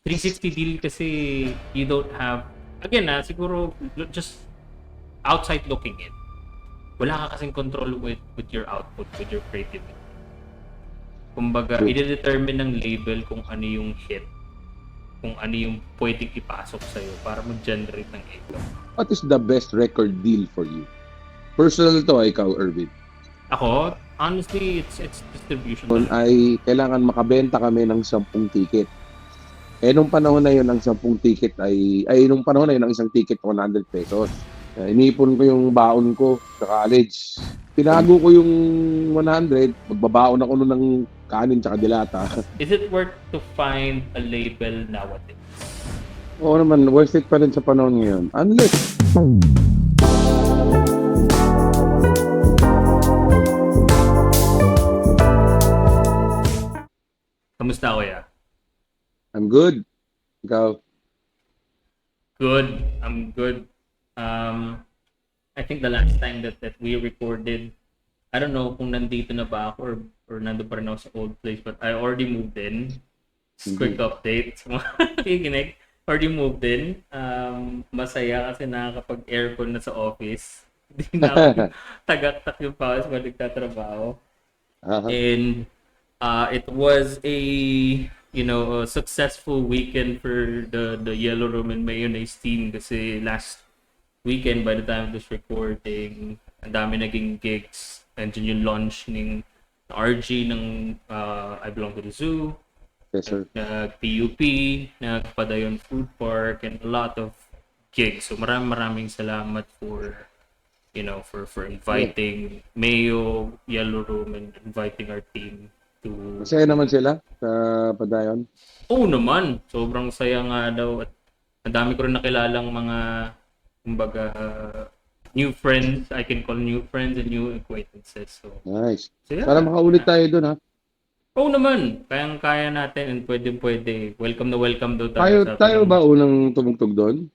360 deal kasi you don't have, again siguro just outside looking in, wala ka kasing control with your output, with your creativity. Kumbaga, True. i-determine ng label kung ano yung hit, kung ano yung pwedeng ipasok sa'yo para mag-generate ng income. What is the best record deal for you? Personal to, ikaw, Irvin. Ako, honestly, it's distribution Noon talaga. ay kailangan makabenta kami ng 10 ticket. Nung panahon na yun, ang 10 ticket nung panahon na yun, ang isang ticket, 100 pesos. Inipon ko yung baon ko sa college. Tinago ko yung 100, magbabaon ako nun ng kanin tsaka dilata. Is it worth to find a label nowadays? Oo naman, worth it pa rin sa panahon ngayon. Unless, Kamusta, kuya? I'm good. Ikaw, Good. I'm good. I think the last time that we recorded, I don't know kung nandito na ba ako or nandun pa rin ako sa old place, but I already moved in. Just quick update sa mga nakikinig. Already moved in. Masaya kasi nakakapag-aircon na sa office. Hindi na ako tagaktak yung pawis pag nagtatrabaho. And it was a a successful weekend for the Yellow Room and Mayonnaise team kasi last weekend by the time of this recording, ang dami naging gigs. Nandiyan yung launch ng RG ng I Belong to the Zoo, yes sir. PUP, nagpadayon Food Park, and a lot of gigs. So maraming salamat for for inviting Mayo, Yellow Room, and inviting our team to. Masaya naman sila sa padayon. Oo naman, sobrang saya nga daw at ang dami ko rin nakilalang mga kumbaga new friends, I can call new friends and new acquaintances. So, Nice. yeah. Sana makaulit tayo doon ha. Oo naman, kayang-kaya natin and pwede. Welcome na welcome daw Tayo, tayo sa tayo ba unang tumugtog doon?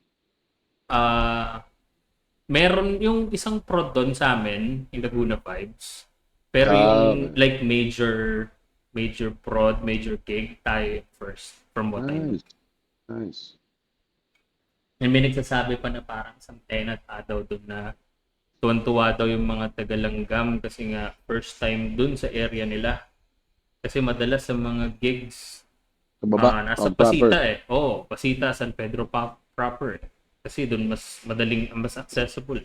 Meron yung isang prod doon sa amin, yung Laguna Vibes. Pero yung Okay. like major prod, major gig, tayo first from what I know. Nice. And may nagsasabi pa na parang isang tenant daw doon na tuwan-tuwa daw yung mga taga-Langgam kasi nga first time doon sa area nila. Kasi madalas sa mga gigs Sa baba. nasa Pasita Oo, Pasita, San Pedro proper. Kasi doon mas madaling, mas accessible.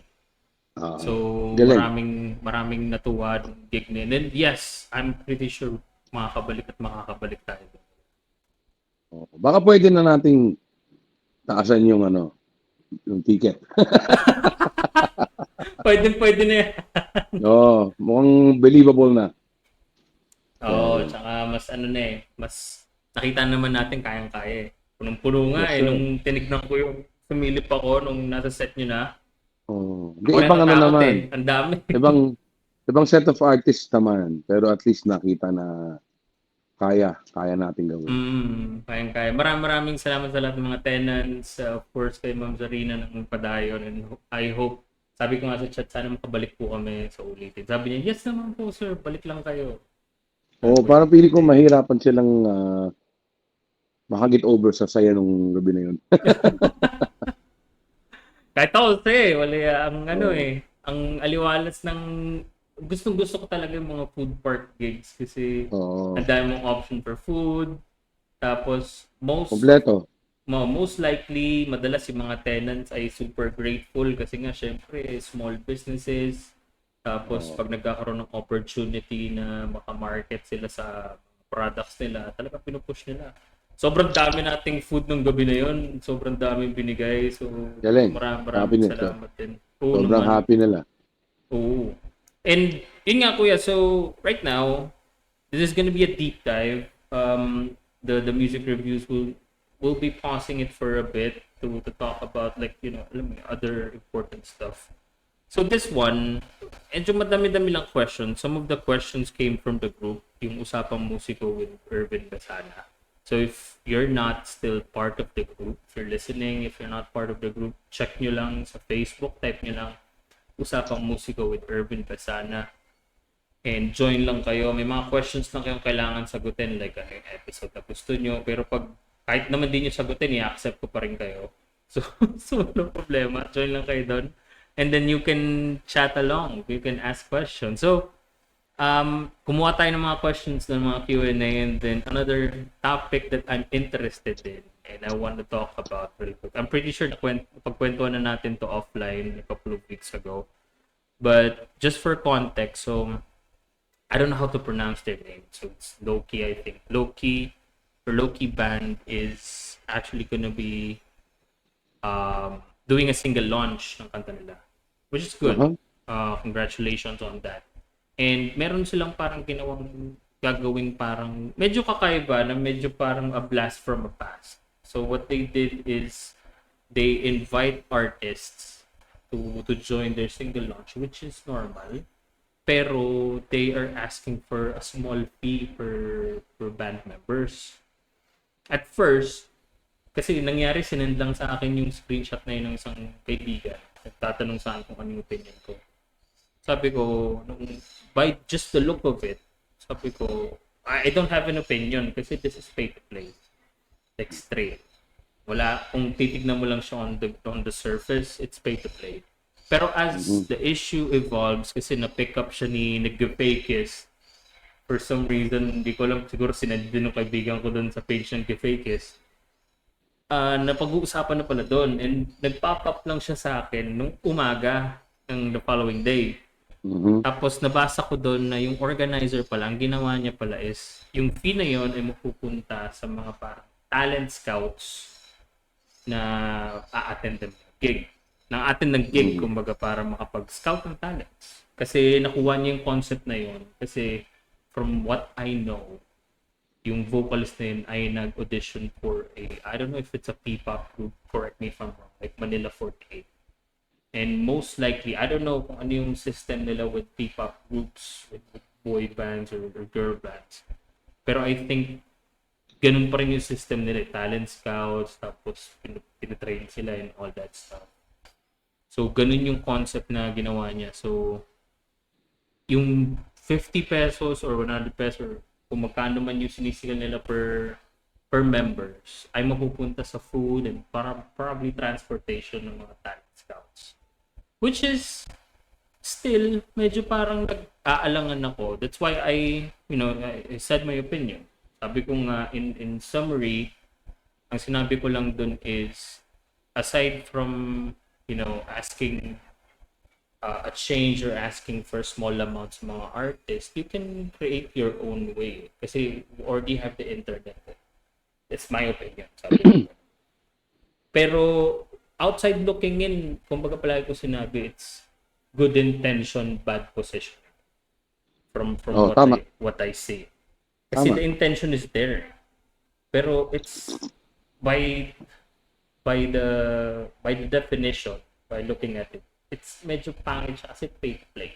So, galing. maraming natuwa ng gig na yun. And yes, I'm pretty sure makakabalik tayo doon. Baka pwede na nating taasan yung yung ticket. Pwede na yan. Mukhang believable na. Tsaka mas mas nakita naman natin kayang-kaya eh. Punong-puno nga Yes, sir. nung tinignan ko yung sumilip ako nung nasa set nyo na. Hindi, Ako ibang natatakot naman. Ang dami. Ibang set of artists naman. Pero at least nakita na kaya natin gawin. Kayang-kaya. Maraming salamat sa lahat ng mga tenants. Of course, kay Ma'am Zarina ng padayon. And I hope, sabi ko nga sa chat, sana makabalik po kami sa ulitin. Sabi niya, yes naman po sir, balik lang kayo. Parang pili ko mahirapan silang makagit over sa saya nung gabi na yun. Kahit ako kasi, wala ang ang aliwalas ng gustong-gusto ko talaga yung mga food park gigs kasi ang dami mong option for food. Tapos Kompleto. most likely madalas yung mga tenants ay super grateful kasi nga syempre small businesses. Tapos pag nagkakaroon ng opportunity na makamarket sila sa products nila, talaga pinupush nila. Sobrang dami nating food nung gabi na yon. Sobrang daming binigay. So, Galing. maraming salamat din. Sobrang happy nila. Oo. And, yun nga kuya, so, right now, this is gonna be a deep dive. The music reviews will be pausing it for a bit to talk about like, other important stuff. So this one, medyo madami-dami lang questions. Some of the questions came from the group, yung Usapang Musiko with Irvin Basana. So if you're not still part of the group, if you're listening, if you're not part of the group, check nyo lang sa Facebook, type nyo lang Usapang Musiko with Irvin Basana. And join lang kayo. May mga questions lang kayong kailangan sagutin, like ano yung episode na gusto nyo. Pero pag kahit naman di nyo sagutin, i-accept ko pa rin kayo. So, so walang problema. Join lang kayo doon. And then you can chat along. You can ask questions. So, kumuha tayo ng mga questions ng mga Q&A, and then another topic that I'm interested in and I want to talk about really quick. I'm pretty sure pagkwentuhan na natin to offline a couple of weeks ago. But just for context, so I don't know how to pronounce their name. So it's Loki, I think. Loki or Loki Band is actually gonna be doing a single launch ng kanta nila, which is good. Congratulations on that. And meron silang parang gagawing parang medyo kakaiba na medyo parang a blast from a past. So what they did is they invite artists to join their single launch, which is normal. Pero they are asking for a small fee per band members. At first, kasi nangyari, sinend lang sa akin yung screenshot na yun ng isang kaibigan. Nagtatanong sa akin kung ano yung opinion ko. Sabi ko, by just the look of it, sabi ko, I don't have an opinion kasi this is pay to play. Like straight. Wala, kung titignan mo lang siya on the surface, it's pay to play. Pero as the issue evolves, kasi na-pick up siya ni Gifakis, for some reason, hindi ko lang, siguro sinend din ng kaibigan ko doon sa page ng Gifakis, napag-uusapan na pala doon, and nag-pop up lang siya sa akin nung umaga ng the following day. Tapos nabasa ko doon na yung organizer pala, ang ginawa niya pala is, yung fee na yun ay mapupunta sa mga parang talent scouts na a-attend ng gig. Nang-attend ng gig, kumbaga, para makapag-scout ng talents. Kasi nakuha niya yung concept na yun. Kasi from what I know, yung vocalist na yun ay nag-audition for I don't know if it's a P-pop group, correct me if I'm wrong, like Manila 48. And most likely, I don't know kung ano yung system nila with P-pop groups, with boy bands or girl bands. Pero I think, ganun pa rin yung system nila. Talent scouts, tapos pinatrain sila and all that stuff. So, ganun yung concept na ginawa niya. So, yung 50 pesos or 100 pesos, kung magkano man yung sinisikal nila per members, ay mapupunta sa food and probably transportation ng mga talent scouts. Which is still medyo parang nag-aalangan ako. That's why I said my opinion. Sabi ko nga in summary, ang sinabi ko lang dun is aside from asking a change or asking for small amounts ng mga artists, you can create your own way kasi you already have the internet. It's my opinion. Sabi ko. Pero outside looking in, kumbaga palagi ko sinabi, it's good intention, bad position. From what I see. Kasi the intention is there. Pero it's by the definition, by looking at it, it's medyo pangit siya kasi pay to play.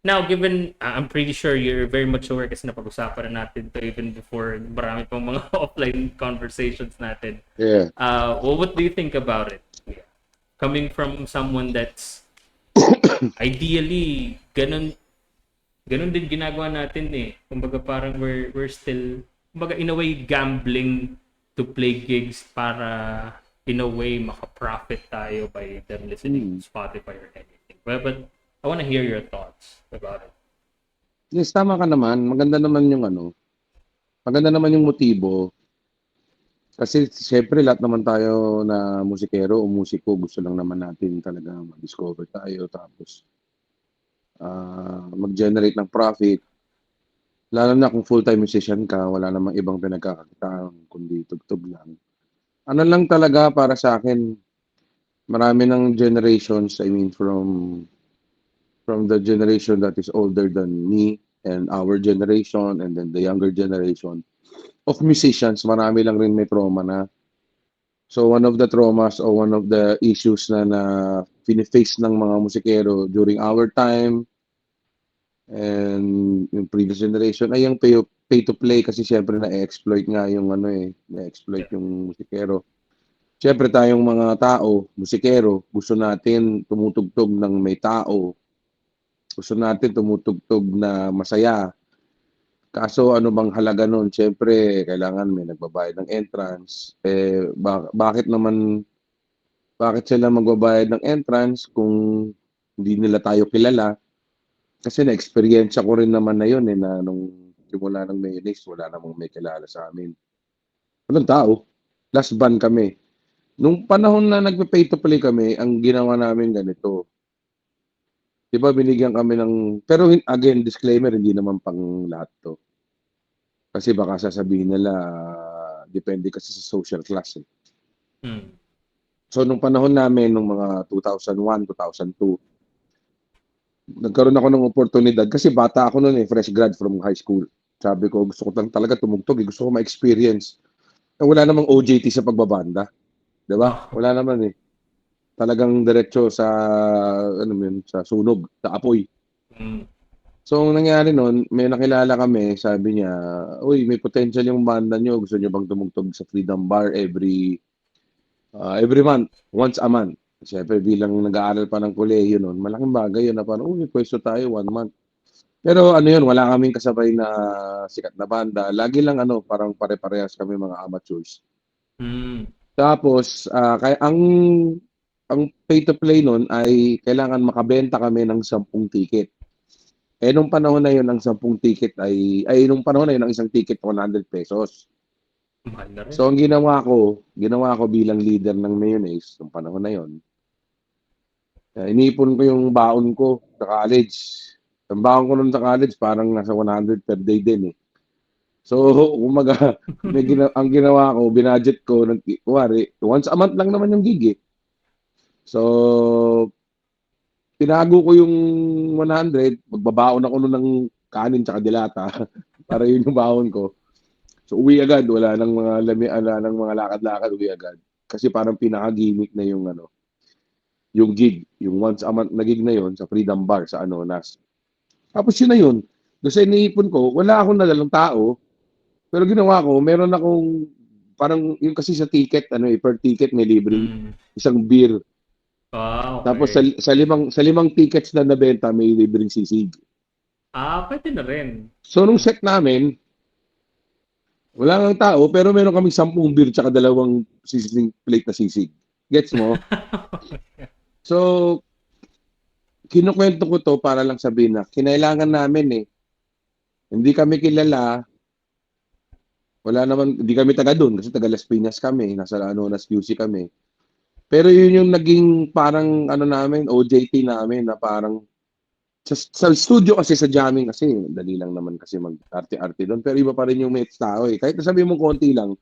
Now, given, I'm pretty sure you're very much aware kasi napag-usapan na natin to even before marami pang mga offline conversations natin. Yeah. What do you think about it? Yeah. Coming from someone that's ideally, ganun din ginagawa natin eh. Kumbaga parang we're still, kumbaga in a way, gambling to play gigs para in a way maka-profit tayo by them listening to Spotify or anything. But I want to hear your thoughts about it. Yes, tama ka naman. Maganda naman yung motibo. Kasi siyempre lahat naman tayo na musikero o musiko, gusto lang naman natin talaga mag-discover tayo tapos mag-generate ng profit. Lalo na kung full-time musician ka, wala namang ibang pinagkakakitaan kundi tugtog lang. Ano lang talaga para sa akin, marami ng generations, I mean from the generation that is older than me and our generation and then the younger generation of musicians, marami lang rin may trauma na. So one of the traumas or one of the issues na face ng mga musikero during our time and yung previous generation ay yung pay to play kasi syempre na-exploit nga yung na-exploit yung musikero. Syempre tayong mga tao, musikero, gusto natin tumutugtog ng may tao. Gusto natin tumutugtog na masaya. Kaso ano bang halaga nun, siyempre kailangan may nagbabayad ng entrance, bakit sila magbabayad ng entrance kung hindi nila tayo kilala? Kasi na-experience ko rin naman na yun, eh, na nung simula ng Mayonnaise wala namang may kilala sa'min. Walang tao, last ban kami. Nung panahon na nagpe-pay to play kami, ang ginawa namin ganito, 'di ba binigyan kami ng pero again disclaimer hindi naman pang lahat 'to. Kasi baka sasabihin nila depende kasi sa social class, eh. Mm. So nung panahon namin nung mga 2001, 2002, nagkaroon ako ng oportunidad kasi bata ako no'n, eh, fresh grad from high school. Sabi ko gusto ko lang talaga tumugtog, eh, gusto ko ma-experience. Eh, wala namang OJT sa pagbabanda, 'di ba? Oh. Wala naman, eh. Talagang diretso sa ano mo 'yun, sa sunog, sa apoy. Mm. So ang nangyari nun, may nakilala kami, sabi niya, "Uy, may potential yung banda niyo, gusto niyo bang tumugtog sa Freedom Bar every month, once a month?" Siyempre bilang nag-aaral pa ng kolehiyo nun, malaking bagay yun na parang, "Uy, may puwesto tayo 1 month." Pero ano yun, wala kaming kasabay na sikat na banda, lagi lang ano, parang pare-parehas kami mga amateurs. Mm. Tapos, ang pay to play nun ay kailangan makabenta kami ng 10 ticket. Eh, nung panahon na yun ang 10 ticket nung panahon na yun ang isang ticket ₱100. Mahal na rin. So ang ginawa ko bilang leader ng Mayonnaise nung panahon na yun, inipon ko yung baon ko sa college. Ang baon ko nun sa college parang nasa 100 per day din, eh. So kumbaga ang ginawa ko binudget ko kunwari once a month lang naman yung gig, eh. So tinago ko yung 100, magbabaon ako nun ng kanin tsaka delata para yun yung baon ko. So, uwi agad, wala ng mga lakad-lakad, uwi agad. Kasi parang pinaka-gimmick na yung ano, yung gig, yung once a month na gig na yun sa Freedom Bar sa ano, tapos yun na yun. Do'n sa iniipon ko, wala akong nadalang tao, pero ginawa ko, meron akong parang yung kasi sa ticket ano, eh, per ticket may libreng Mm. isang beer. Tapos sa Okey. limang tickets na nabenta may libreng sisig. Puwede na rin. So, nung Hmm. set namin, wala ngang tao, pero meron kaming 10 beer tsaka 2 plate na sisig. Gets mo? So, kinukuwento ko 'to para lang sabihin na kinailangan namin, eh. Hindi kami kilala, hindi kami taga dun kasi taga Las Piñas kami, nasa ano, Las QC kami. Pero yun yung naging parang ano namin, OJT namin na parang sa studio kasi sa jamming kasi dali lang naman kasi mag-arte-arte dun, pero iba pa rin yung may tao, eh. Kahit na sabihin mong konti lang,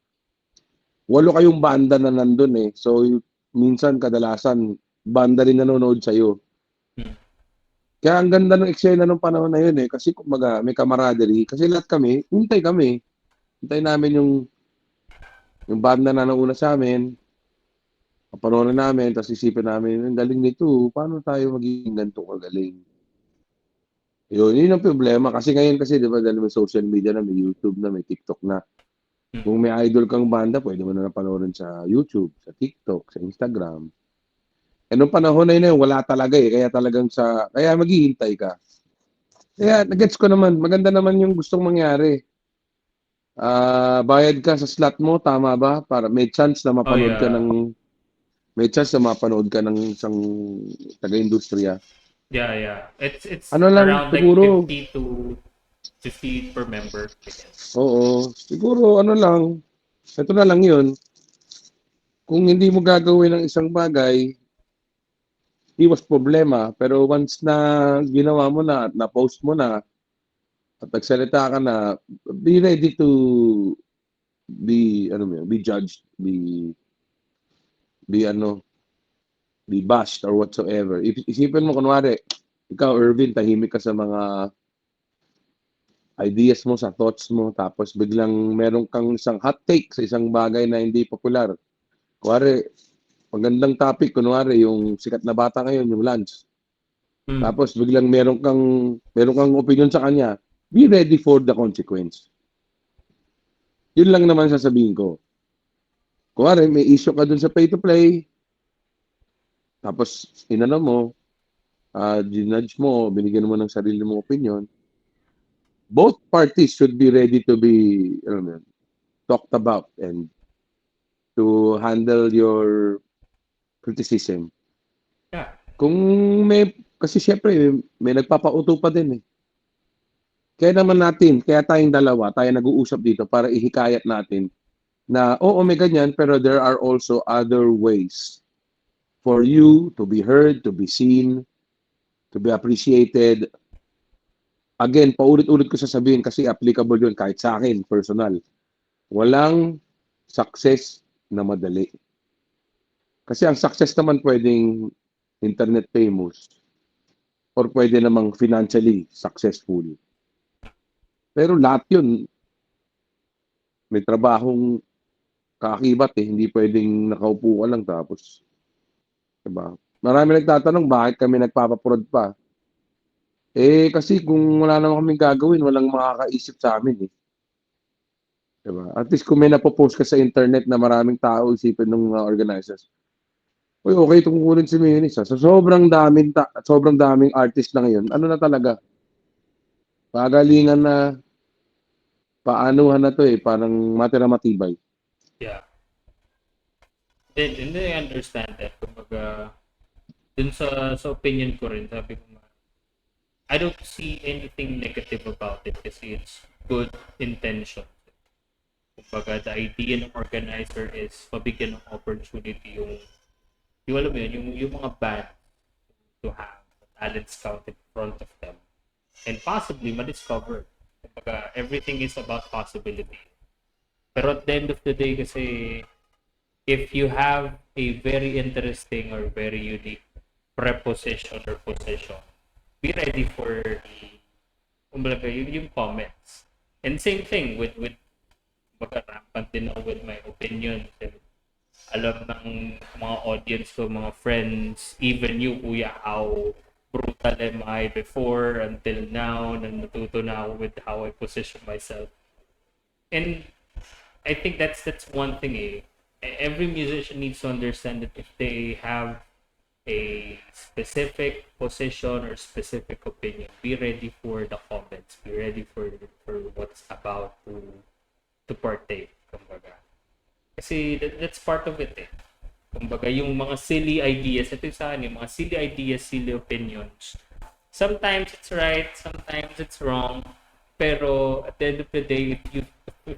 8 kayong banda na nandun, eh. So, minsan kadalasan banda rin nanonood sa'yo. Hmm. Kaya ang ganda ng eksena nung panahon na yun, eh, kasi kumbaga may camaraderie kasi lahat kami, hintay kami. Hintayin namin yung banda na nauna sa'min, papanoorin namin ta's isipin namin, "Ang galing nito, paano tayo magiging ganito kagaling?" Yun ang problema kasi ngayon kasi 'di ba dahil may social media na, may YouTube na, may TikTok na. Mm. Kung may idol kang banda puwede mo na panoorin sa YouTube, sa TikTok, sa Instagram. Eh, nung panahon na yun, wala talaga, eh, kaya maghihintay ka. Kaya na-gets ko naman, maganda naman yung gustong mangyari. Bayad ka sa slot mo, tama ba? Para Oh, yeah. may chance na mapanood ka ng isang taga-industriya. Yeah, yeah. It's Ano lang around like siguro, 50 per member, I guess. oo, siguro ano lang, eto na lang yun, kung hindi mo gagawin ang isang bagay, iwas problema. Pero once na ginawa mo na at na-post mo na at nagsalita ka na, be ready to be judged, be ano, be bashed or whatsoever. Isipin mo kunwari, ikaw Irvin, tahimik ka sa mga ideas mo, sa thoughts mo, tapos biglang meron kang isang hot take sa isang bagay na hindi popular. Kunwari, magandang topic, kunwari yung sikat na bata ngayon, yung Lance. Hmm. Tapos biglang meron kang opinion sa kanya, be ready for the consequence. Yun lang naman sasabihin ko. Kunwari, may issue ka dun sa pay to play, tapos inano mo, ginudge mo, binigyan mo ng sarili mong opinion, both parties should be ready to be, alam mo yun, talked about and to handle your criticism. Yeah. Kung kasi syempre, may nagpapauto pa din eh. Kaya tayong dalawa, tayo nag-uusap dito para ihikayat natin na, oo, may ganyan, pero there are also other ways for you to be heard, to be seen, to be appreciated. Again, paulit-ulit ko sasabihin kasi applicable yun kahit sa akin, personal. Walang success na madali. Kasi ang success naman pwedeng internet famous or pwede namang financially successful. Pero lahat yun, may trabahong kaakibat eh. Hindi pwedeng nakaupo ka lang tapos, diba? Marami nagtatanong bakit kami nagpapaprod pa. Eh, kasi kung wala naman kaming gagawin, walang makakaisip sa amin eh. Diba? At least kung may napopost ka sa internet na maraming tao isipin ng mga organizers, uy, okay itong kukunin si Minis. So, sobrang daming artist na ngayon. Ano na talaga? Pagalingan na, paanuhan na to eh. Parang matira matibay. Yeah. Then I understand that. Kumbaga, dun sa opinion ko rin, sabi ko nga, I don't see anything negative about it kasi it's good intention. Kumbaga, the idea ng organizer is mabigyan ng opportunity yung alam mo yun, yung mga band to have the talent scout in front of them and possibly ma-discover. Kumbaga, everything is about possibility. Pero at the end of the day kasi, if you have a very interesting or very unique preposition or position, be ready for kumbaga, yung comments. And same thing with baga rampant din ako with my opinions. And alam ng mga audience ko, mga friends, even you, kuya, how brutal am I before until now, na natuto na ako with how I position myself. And I think that's one thing eh. Every musician needs to understand that if they have a specific position or specific opinion, be ready for the comments. Be ready for what's about to partake. Kumbaga. Kasi that's part of it eh. Kumbaga yung mga silly ideas, ito yung sa akin, yung mga silly ideas, silly opinions. Sometimes it's right, sometimes it's wrong. Pero at the end of the day, if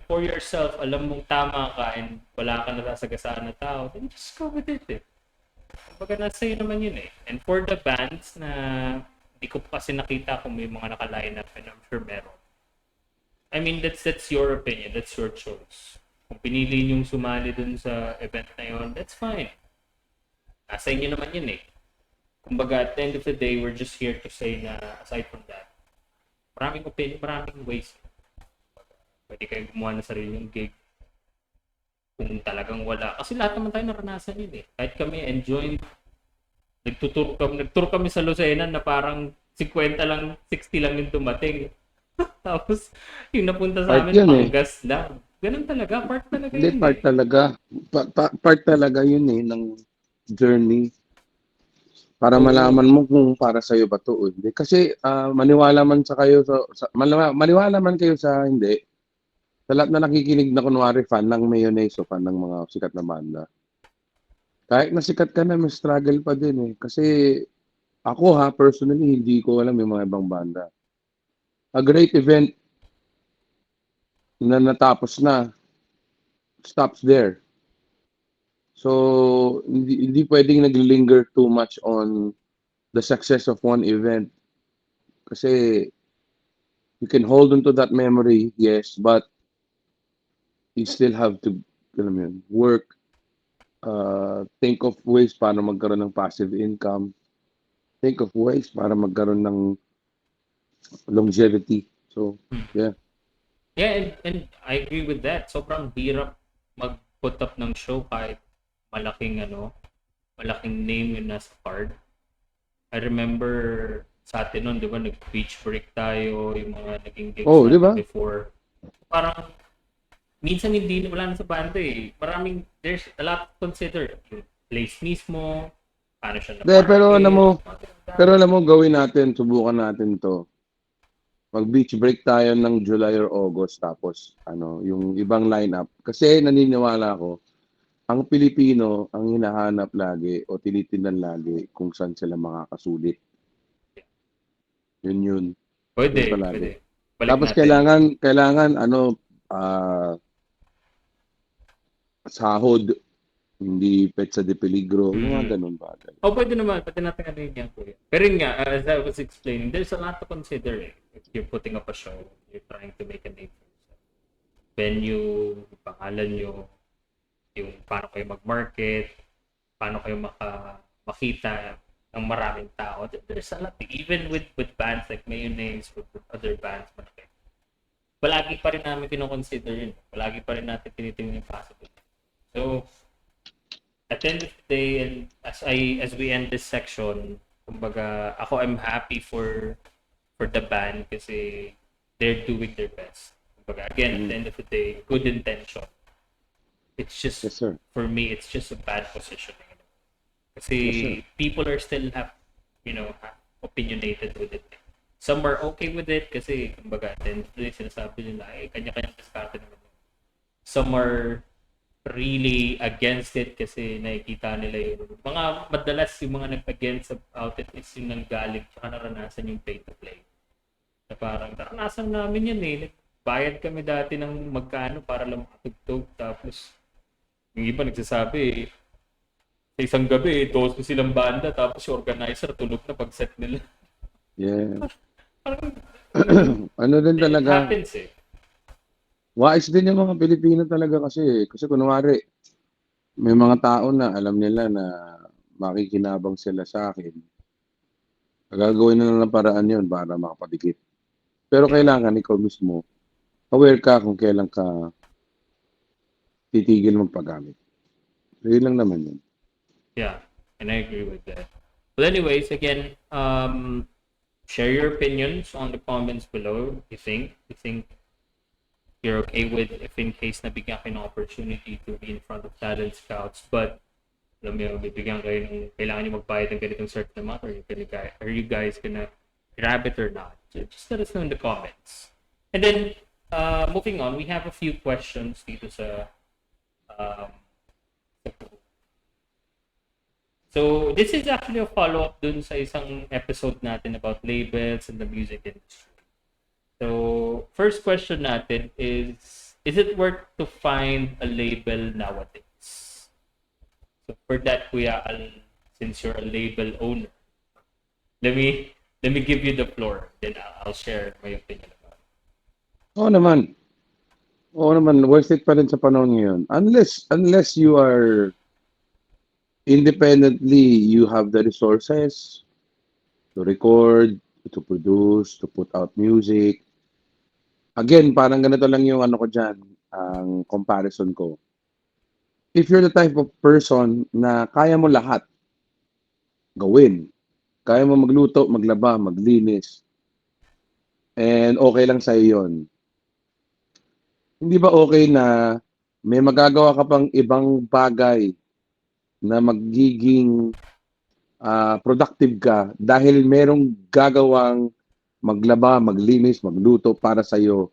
for yourself, alam mong tama ka and wala ka nasasagasaan na tao, then just go with it eh. Kumbaga nasa iyo naman yun eh. And for the bands na hindi ko pa kasi nakita kung may mga naka-line up and I'm sure meron. I mean, that's your opinion, that's your choice. Kung pinili niyong sumali dun sa event na yun, that's fine. Nasa inyo naman yun eh. Kumbaga, at the end of the day, we're just here to say na aside from that, maraming opinion, maraming ways. Pwede kayo gumawa ng sarili yung gig. Kung talagang wala. Kasi lahat naman tayo naranasan yun eh. Kahit kami enjoy, nagtour kami sa Lucena na parang 50 lang, 60 lang yung dumating. Tapos, yung napunta sa Part amin, yun eh. Panggas lang. Ganun talaga, part talaga Hindi, yun part eh. talaga. Part talaga yun eh, ng journey. Para Oo. malaman mo kung para sa'yo ba to o hindi. Kasi maniwala man maniwala man kayo sa hindi, sa lahat na nakikinig na kunwari fan ng Mayonnaise o fan ng mga sikat na banda. Kahit na sikat ka na, may struggle pa din eh. Kasi ako personally, hindi ko alam yung mga ibang banda. A great event na natapos na, stops there. So, hindi pwedeng nag-linger too much on the success of one event. Kasi you can hold on to that memory, yes, but you still have to, alam mo yun, work, think of ways para magkaroon ng passive income, think of ways para magkaroon ng longevity. So, yeah. Yeah, and I agree with that. Sobrang hirap mag-put up ng show kahit malaking malaking name yung nasa card. I remember sa atin nun, di ba, nag-beach break tayo, yung mga naging gigs Oh, di natin ba? before. Parang, minsan hindi, wala na sa banda eh. Maraming, there's a lot to consider. Yung place mismo, paano siya De, pero na-market. alam mo, gawin natin, subukan natin to. Mag-beach break tayo ng July or August tapos ano, yung ibang lineup. Kasi naniniwala ako, ang Pilipino ang hinahanap lagi o tinitingnan lagi kung saan sila makakasulit. Yun. Yun Pwede, palagi. pwede. Balik Tapos natin. kailangan ano, sahod, hindi petsa de peligro, yung Mm. mga ganun bagay. Oh, pwede naman. Pwede natin ano yun yan, kuya. Pero yun nga, as I was explaining, there's a lot to consider eh. If you're putting up a show, you're trying to make a name for yourself. Venue, yung pangalan nyo, yung paano kayo mag-market, paano kayo makita ng maraming tao. There's a lot. Even with bands like Mayonnaise, with other bands, malaki. Palagi pa rin namin kinoconsider yun. Palagi pa rin natin tinitingnan yung possible. So, at the end of the day, and as we end this section, kumbaga, ako I'm happy for the band kasi they're doing their best. Kumbaga, again, at the end of the day, good intention. It's just, Yes, sir. for me, it's just a bad positioning. Kasi Yes, sir. people are still opinionated with it. Some are okay with it kasi, kumbaga, at the end of the day, sinasabi nila, kanya-kanyang diskarte naman. Some are really against it kasi nakikita nila yung mga madalas yung mga nag-against about it is yung nanggaling tsaka naranasan yung pay to play. Na parang naranasan namin yun eh. Bayad kami dati ng magkano para lang makatugtog tapos yung iba nagsasabi sa isang gabi, 12 silang banda tapos yung organizer tulog na pag set nila. Yeah. Parang Ano din it talaga, happens eh. wais din yung mga Pilipino talaga kasi. Kasi kunwari, may mga tao na alam nila na makikinabang sila sa akin. Gagawin na lang ng paraan yun para makapadikit. Pero Yeah. kailangan ikaw mismo, aware ka kung kailan ka titigil magpagamit. Yun lang naman yun. Yeah, and I agree with that. But anyways, again, share your opinions on the comments below. You think you're okay with if in case nabigyan kayo ng opportunity to be in front of talent scouts, but alam mo yun, bibigyan kayo ng kailangan nyo magbayad ng ganitong certain amount, or are you guys gonna grab it or not? So just let us know in the comments. And then, moving on, we have a few questions dito sa um, so, this is actually a follow-up dun sa isang episode natin about labels and the music industry. So, first question natin is it worth to find a label nowadays? So, for that, Kuya Al, since you're a label owner, let me give you the floor. Then I'll share my opinion about it. Oo naman. Oo naman, worth it pa rin sa panahon ngayon. Unless you are independently, you have the resources to record, to produce, to put out music. Again, parang ganito lang yung ano ko dyan, ang comparison ko. If you're the type of person na kaya mo lahat gawin, kaya mo magluto, maglaba, maglinis, and okay lang sa'yo yun, hindi ba okay na may magagawa ka pang ibang bagay na magiging productive ka dahil merong gagawang maglaba, maglinis, magluto para sa'yo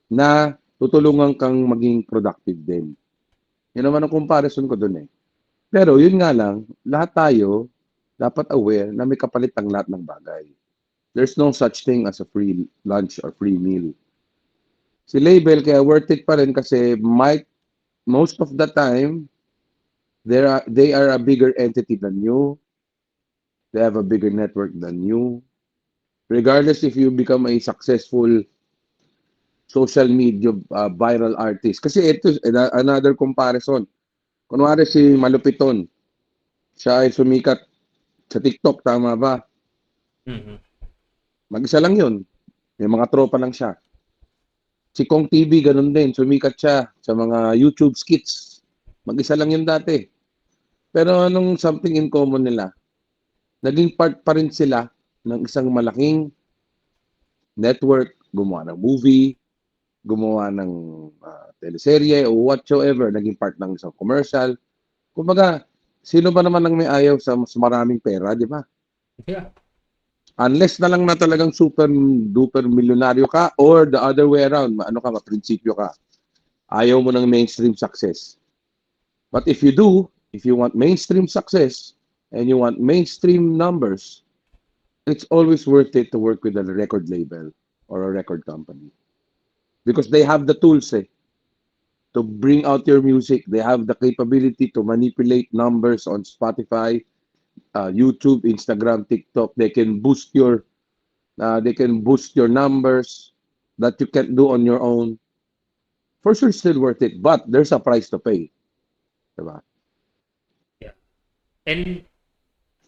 na tutulungan kang maging productive din. Yun naman ang comparison ko dun eh. Pero yun nga lang, lahat tayo dapat aware na may kapalit ang lahat ng bagay. There's no such thing as a free lunch or free meal. Si label, kaya worth it pa rin kasi most of the time, they are a bigger entity than you. They have a bigger network than you. Regardless if you become a successful social media viral artist. Kasi ito, another comparison. Kunwari si Malupiton, siya ay sumikat sa TikTok, tama ba? Mm-hmm. Mag-isa lang yun. May mga tropa lang siya. Si Kong TV, ganun din. Sumikat siya sa mga YouTube skits. Mag-isa lang yun dati. Pero anong something in common nila? Naging part pa rin sila ng isang malaking network, gumawa ng movie, gumawa ng teleserye o whatsoever, naging part ng isang commercial. Kumbaga, sino ba naman ang may ayaw sa mas maraming pera, di ba? Yeah. Unless na lang na talagang super duper milyonaryo ka or the other way around, ano ka, maprinsipyo ka. Ayaw mo ng mainstream success. But if you do, if you want mainstream success and you want mainstream numbers, it's always worth it to work with a record label or a record company. Because they have the tools to bring out your music. They have the capability to manipulate numbers on Spotify, YouTube, Instagram, TikTok. They can boost your numbers that you can't do on your own. For sure, still worth it, but there's a price to pay. Diba? Yeah. And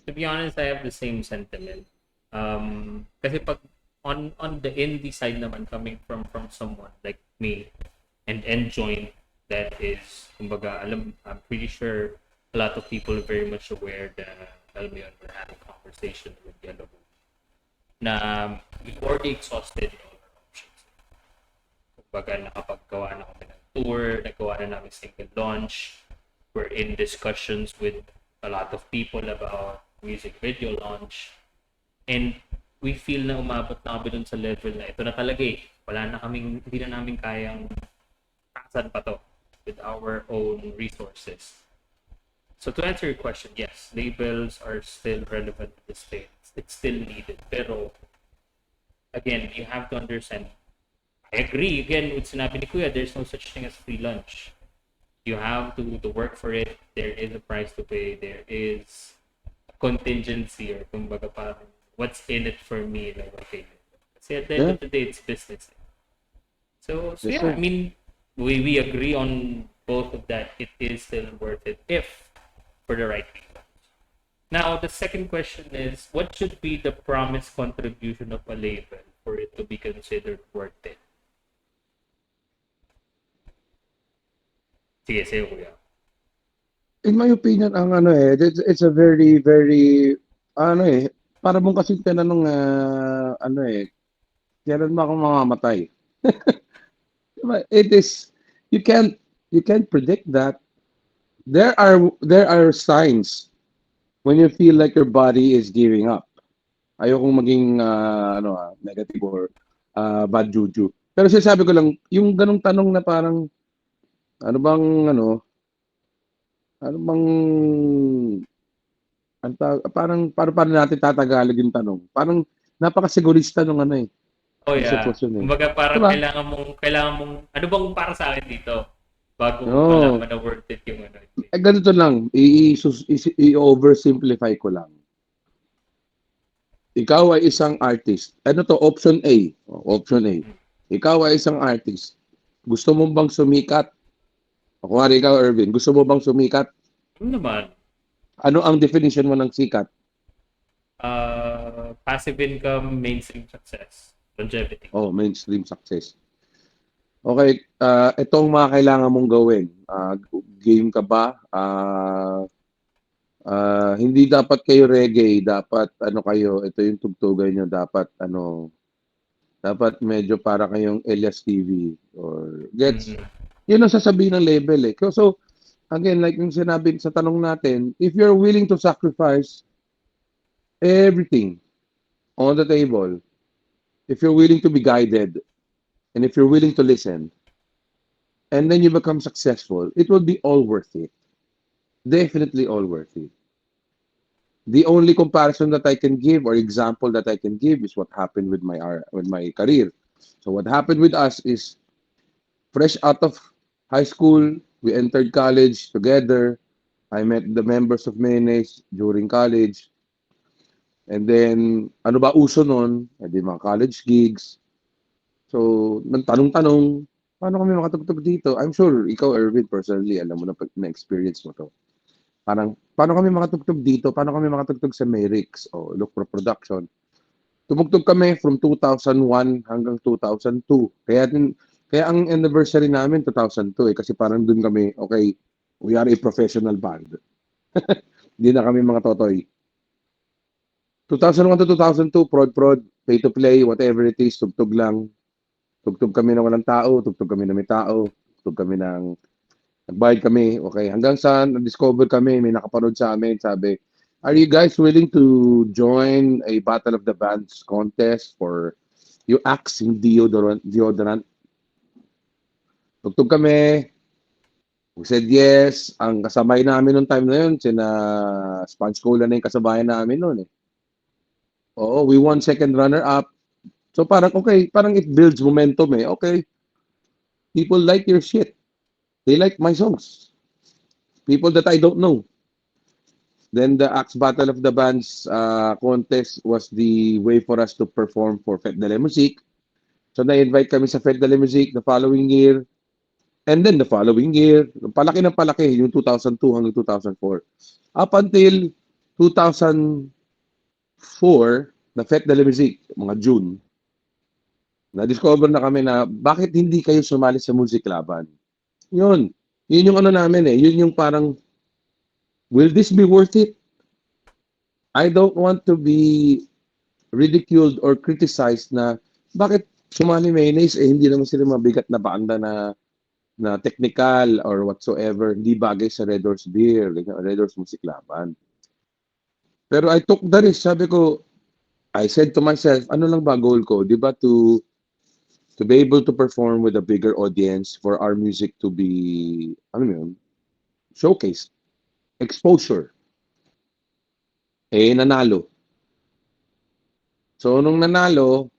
to be honest, I have the same sentiment. Kasi pag on the indie side naman, coming from someone like me and joint, that is, kumbaga, I'm pretty sure a lot of people are very much aware that, alam mo yun, we're having conversation with Yellow Book na we've already exhausted all our options. Kumbaga, nakapaggawa na kami ng tour, nagawa na namin single launch, we're in discussions with a lot of people about music video launch, and we feel na umabot na kami dun sa level na ito na talaga wala na kaming, hindi na namin kayang tasan pa to with our own resources. So to answer your question, yes, labels are still relevant to the States. It's still needed. Pero, again, you have to understand, I agree, again, with sinabi ni Kuya, there's no such thing as free lunch. You have to work for it. There is a price to pay. There is a contingency, or kumbaga parang, what's in it for me? Like, okay. Kasi at the end of the day, it's business. So Yes, yeah, sir. I mean, we agree on both of that. It is still worth it if for the right people. Now, the second question is, what should be the promised contribution of a label for it to be considered worth it? Sige, sa'yo, Kuya. In my opinion, ang it's a very, very, para mong kasi tinanong, kailan ba ako mamamatay? Diba? It is, you can't, you can't predict that. There are signs when you feel like your body is giving up. Ayokong maging, negative or bad juju. Pero sinasabi ko lang, yung ganong tanong na parang, ano bang, ano bang paano natin tatagalog yung tanong? Parang napakasigurista nung Oh ng yeah. sitwasyon Kumbaga parang Diba? kailangan mong, ano bang para sa akin dito? Bago mo Oo. malaman na worth it yung ano. Ganito lang, i-oversimplify ko lang. Ikaw ay isang artist. Ano to? Option A. Option A. Ikaw ay isang artist. Gusto mo bang sumikat? O kung ikaw, Irvin, gusto mo bang sumikat? Ano naman? Ano ang definition mo ng sikat? Passive income, mainstream success, longevity. Oh, mainstream success. Okay, itong mga kailangan mong gawin. Game ka ba? Hindi dapat kayo reggae, dapat ito yung tugtugan nyo, dapat medyo para kayong Elias TV or gets. Yun ang sasabihin ng label So, again, like yung sinabi sa tanong natin, if you're willing to sacrifice everything on the table, if you're willing to be guided, and if you're willing to listen, and then you become successful, it will be all worth it. Definitely all worth it. The only comparison that I can give or example that I can give is what happened with my career. So what happened with us is fresh out of high school, we entered college together. I met the members of Menes during college. And then, ano ba uso nun? Di mga college gigs. So, nagtanong-tanong, paano kami makatugtog dito? I'm sure ikaw, Erwin, personally, alam mo na-experience mo to. Parang, paano kami makatugtog dito? Paano kami makatugtog sa Merix o Look for Production? Tumugtog kami from 2001 hanggang 2002. Kaya ang anniversary namin 2002 kasi parang dun kami, okay, we are a professional band. Hindi na kami mga totoy. 2001 to 2002, prod, pay to play, whatever it is, tugtog lang. Tugtog kami na walang tao, tugtog kami na may tao, tugtog kami ng nagbayad kami, okay. Hanggang sa na-discover kami, may nakapanood sa amin, sabi, Are you guys willing to join a Battle of the Bands contest for yung Axe yung deodorant? Tugtog kami. We said yes. Ang kasabay namin nung time na yun, sina Sponge Cola na yung kasabayan namin noon eh. Oo, we won second runner-up. So parang okay, parang it builds momentum eh. Okay, people like your shit. They like my songs. People that I don't know. Then the Axe Battle of the Bands contest was the way for us to perform for Fête de la Musique. So na-invite kami sa Fête de la Musique the following year. And then the following year, palaki ng palaki, yung 2002 hanggang 2004. Up until 2004, na Fête de la Musique, mga June, na-discover na kami na bakit hindi kayo sumali sa Music Laban? Yun. Yun yung ano namin eh. Yun yung parang, will this be worth it? I don't want to be ridiculed or criticized na bakit sumali mayonnaise eh hindi naman sila mabigat na banda na technical or whatsoever, hindi bagay sa Red Horse Beer, Red Horse Music Laban. Pero I took the risk, sabi ko, I said to myself, ano lang ba goal ko? Di ba to be able to perform with a bigger audience for our music to be, ano yun, showcase, exposure. Eh, nanalo. So, nung nanalo,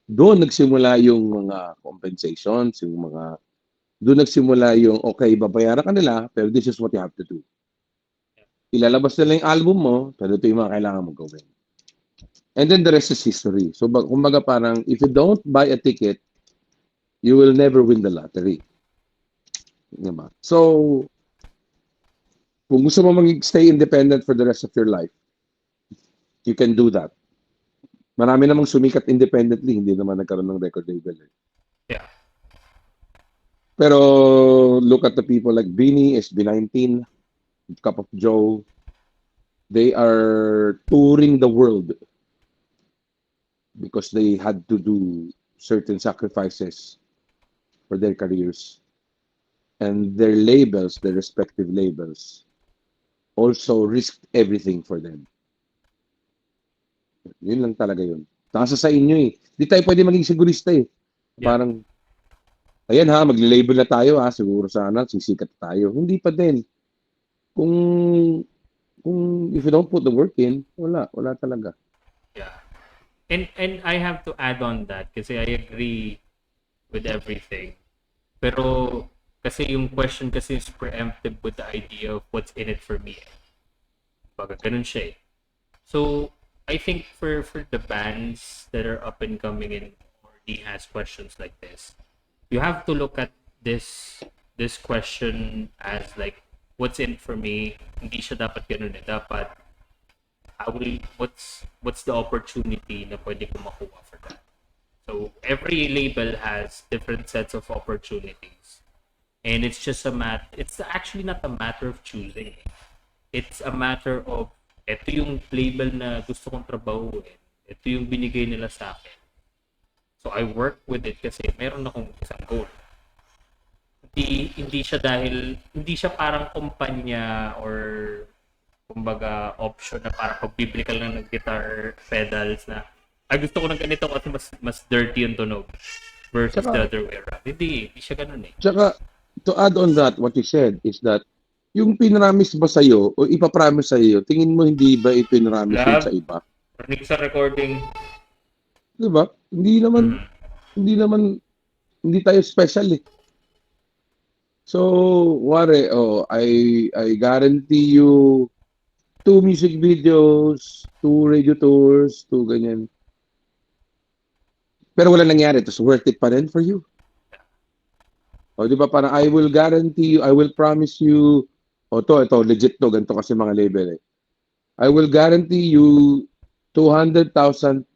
doon nagsimula yung mga compensations, yung mga, doon nagsimula yung, okay, babayaran ka nila, pero this is what you have to do. Ilalabas nila yung album mo, pero ito yung mga kailangan mo gawin. And then the rest is history. So, kumbaga parang, if you don't buy a ticket, you will never win the lottery. Diba? So, kung gusto mo stay independent for the rest of your life, you can do that. Marami namang sumikat independently, hindi naman nagkaroon ng record label. Eh. Yeah. Pero look at the people like Beanie, SB19, Cup of Joe. They are touring the world because they had to do certain sacrifices for their careers. And their labels, their respective labels, also risked everything for them. Yun lang talaga yun. Nasa sa inyo eh. Di tayo pwede maging sigurista eh. Parang, ayan ha, magle-label na tayo ha, siguro sana, sisikat tayo. Hindi pa din. Kung if you don't put the work in, wala talaga. Yeah. And I have to add on that kasi I agree with everything. Pero kasi yung question kasi is preemptive with the idea of what's in it for me. Baga ganun siya eh. So, I think for the bands that are up and coming and already has questions like this, you have to look at this question as like, what's in it for me? Hindi siya dapat ganun eh. Dapat, what's the opportunity na pwede ko makuha for that? So, every label has different sets of opportunities. And it's just it's actually not a matter of choosing. It's a matter of, ito yung label na gusto kong trabahuin. Ito yung binigay nila sa akin. So, I work with it kasi meron akong isang goal. Hindi siya parang kumpanya or kumbaga option na parang pagbibili ka lang ng guitar pedals na gusto ko ng ganito kasi mas dirty yung tunog versus the other way around. Hindi siya ganun eh. Tsaka, to add on that, what you said is that yung pinramis ba sa'yo o ipapromise sa'yo, tingin mo hindi ba ipinramis yun sa iba? Rinig sa recording. Diba? Hindi tayo special eh. So, ware, I guarantee you 2 music videos, 2 radio tours, 2 ganyan. Pero wala nangyari, it's worth it pa rin for you. O, di ba, parang I will guarantee you, I will promise you, ito, legit to, ganito kasi mga label eh. I will guarantee you 200,000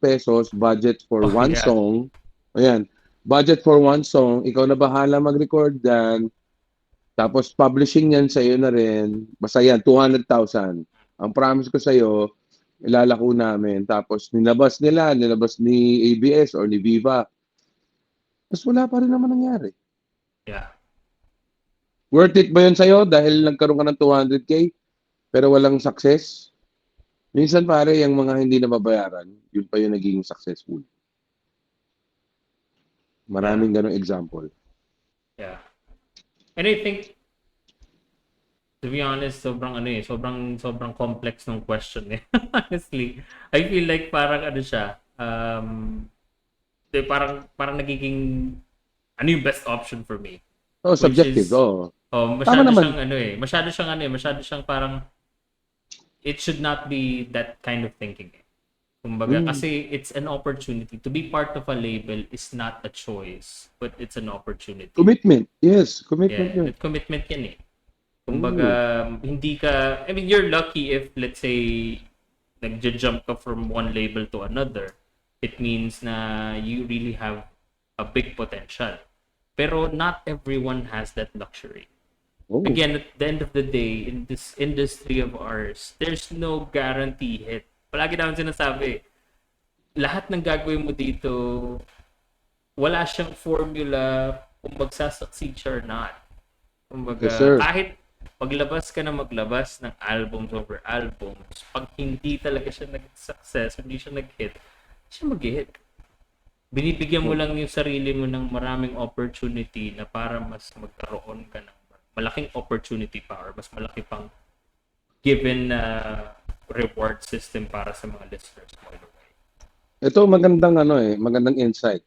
pesos budget for one song. Ayan, budget for one song, ikaw na bahala mag-record dan. Tapos publishing yan sa'yo na rin. Basta yan, 200,000. Ang promise ko sa'yo, ilalako namin. Tapos nilabas ni ABS or ni Viva. Tapos wala pa rin naman nangyari. Yeah. Worth it ba yun sa'yo dahil nagkaroon ka ng 200K pero walang success? Minsan pare, yung mga hindi nababayaran, yun pa yung naging successful. Yeah. Maraming ganong example. Yeah. And I think, to be honest, sobrang ano eh, sobrang complex ng question eh. Honestly, I feel like parang ano siya, parang nagiging ano yung best option for me, Oh, which subjective. is Oh. Tama masyado naman. siyang ano eh, masyado siyang parang it should not be that kind of thinking eh. Kumbaga, Mm, kasi it's an opportunity. To be part of a label is not a choice, but it's an opportunity. commitment. Yes, commitment Yeah, yun. that commitment yan eh. Kumbaga, Mm. hindi ka, I mean, you're lucky if, let's say, nagja-jump ka from one label to another. It means na you really have a big potential. Pero not everyone has that luxury. Oh, Again, at the end of the day, in this industry of ours, there's no guarantee hit. Palagi naman sinasabi, lahat ng gagawin mo dito, wala siyang formula kung magsasucceed siya or not. yes, Kumbaga, sir. kahit maglabas ka na maglabas ng albums over albums, pag hindi talaga siya nag-success, hindi siya nag-hit, siya mag-hit. Binibigyan mo lang yung sarili mo ng maraming opportunity na para mas magkaroon ka ng malaking opportunity pa or mas malaki pang given na reward system para sa mga listeners mo. Ito magandang ano eh, magandang insight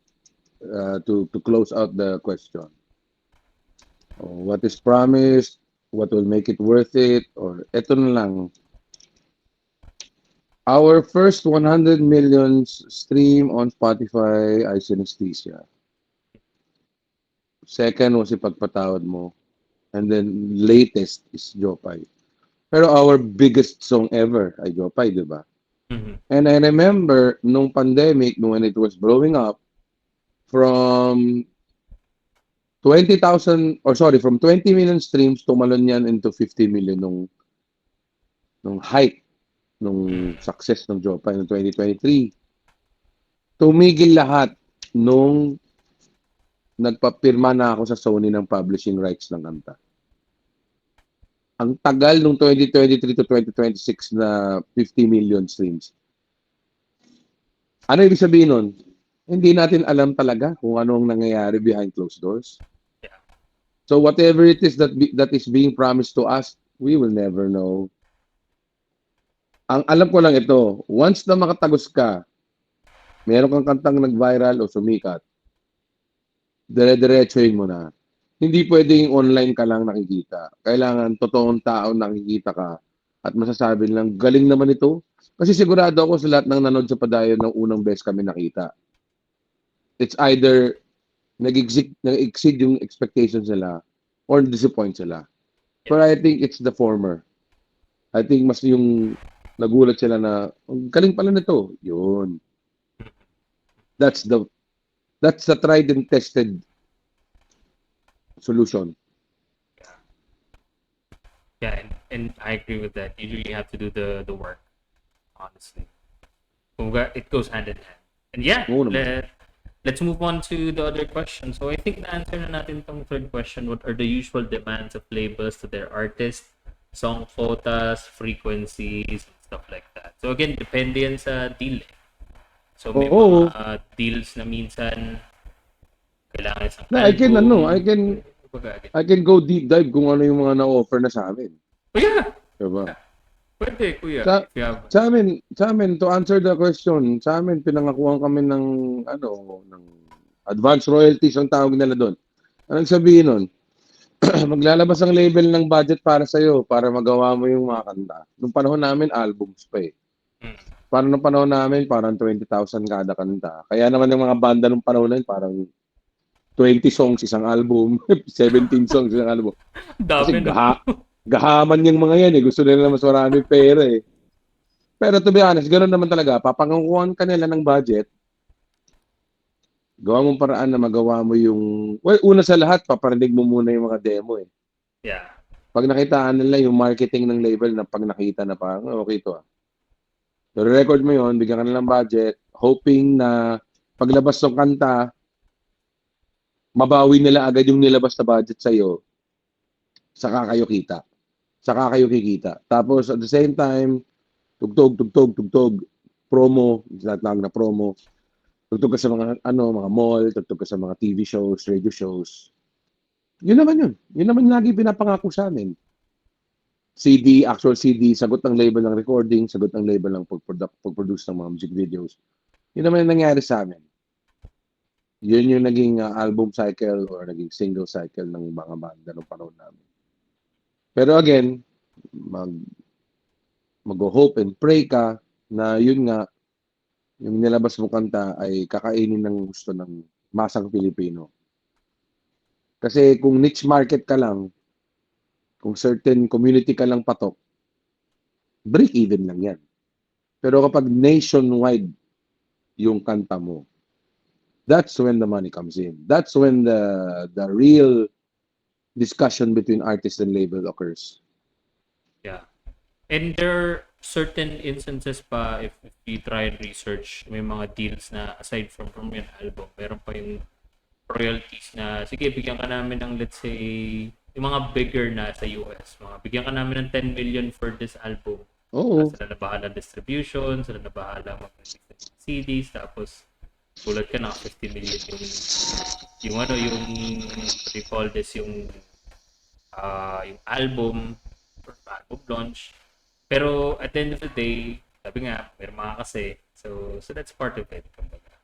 to close out the question. What is promised? What will make it worth it? Or ito na lang. Our first 100 million stream on Spotify ay Synesthesia. Second was Ipagpatawad Mo. And then latest is Jopay. Pero our biggest song ever ay Jopay, di ba? Mm-hmm. And I remember nung pandemic, when it was blowing up, from 20,000, or sorry, from 20 million streams, tumalon yan into 50 million nung height, nung success ng Jopay noong 2023. Tumigil lahat nung nagpapirma na ako sa Sony ng publishing rights ng kanta. Ang tagal nung 2023 to 2026 na 50 million streams. Ano ibig sabihin nun? Hindi natin alam talaga kung ano ang nangyayari behind closed doors. Yeah. So whatever it is that is being promised to us, we will never know. Ang alam ko lang ito, once na makatagos ka, meron kang kantang nag-viral o sumikat, dire-diretsuhin mo na. Hindi pwedeng online ka lang nakikita. Kailangan totoong tao nakikita ka at masasabi lang, galing naman ito. Kasi sigurado ako sa lahat ng nanood sa Padayon ng unang beses kami nakita. It's either nag-exceed yung expectations nila or disappoint sila. But I think it's the former. I think mas yung nagulat sila na, ang galing pala nito. Yun. That's the tried and tested solution. Yeah, and I agree with that. You really have to do the work, honestly. Kumbaga, it goes hand in hand. And yeah, Oo naman. let's move on to the other question. So I think na-answer na natin tong third question. What are the usual demands of labels to their artists? Song quotas, frequencies, and stuff like that. So again, depende yan sa deal eh. So may Oo. mga deals na minsan kailangan isang Na, I can, ano, album. Kumbaga, I can go deep dive kung ano yung mga na-offer na sa amin. oh yeah, Diba? pwede kuya. Sa, If you have, sa amin, to answer the question, sa amin, pinangakuhan kami ng, ng advance royalties ang tawag nila doon. Anong sabihin nun? Maglalabas ang label ng budget para sa'yo, para magawa mo yung mga kanta. Nung panahon namin, albums pa eh. Parang nung panahon namin, parang 20,000 kada kanta. Kaya naman yung mga banda nung panahon na yun, parang 20 songs isang album, 17 songs isang album. Kasi dami no. gahaman yung mga yan eh. Gusto nila mas marami pera eh. Pero to be honest, ganoon naman talaga. Papangakuhan ka nila ng budget, gawa mong paraan na magawa mo yung... Well, una sa lahat, paparinig mo muna yung mga demo eh. Yeah. Pag nakitaan nila yung marketing ng label na pag nakita na parang, okay to ah. Pero record mo yon, bigyan ka nilang budget, hoping na paglabas ng kanta, mabawi nila agad yung nilabas na budget sa'yo, saka kayo kita. Saka kayo kikita. Tapos at the same time, Tugtog. Promo, tinatawag na promo. Tugtog ka sa mga mall, tugtog ka sa mga TV shows, radio shows. Yun naman yun. Yun naman lagi pinapangako sa amin. CD, actual CD, sagot ng label ng recording, sagot ng label ng pag-produce ng mga music videos. Yun naman yung nangyari sa amin. Yun yung naging album cycle or naging single cycle ng mga banda noong panahon namin. Pero again, mag-hope and pray ka na yun nga, yung nilabas mo kanta ay kakainin ng gusto ng masang Pilipino. Kasi kung niche market ka lang, kung certain community ka lang patok, break even lang yan. Pero kapag nationwide yung kanta mo, that's when the money comes in. That's when the real discussion between artist and label occurs. Yeah. And there are certain instances pa, if you try and research, may mga deals na aside from yung album, meron pa yung royalties na, sige, bigyan ka namin ng, let's say, yung mga bigger na sa US, bigyan ka namin ng 10 million for this album. Oo. Sila na bahala distribution, sila na bahala mag-release ng CDs, tapos tulad ka na 50 million yung what do you call this, yung album or album launch. Pero at the end of the day, sabi nga, pirma kasi. So that's part of it.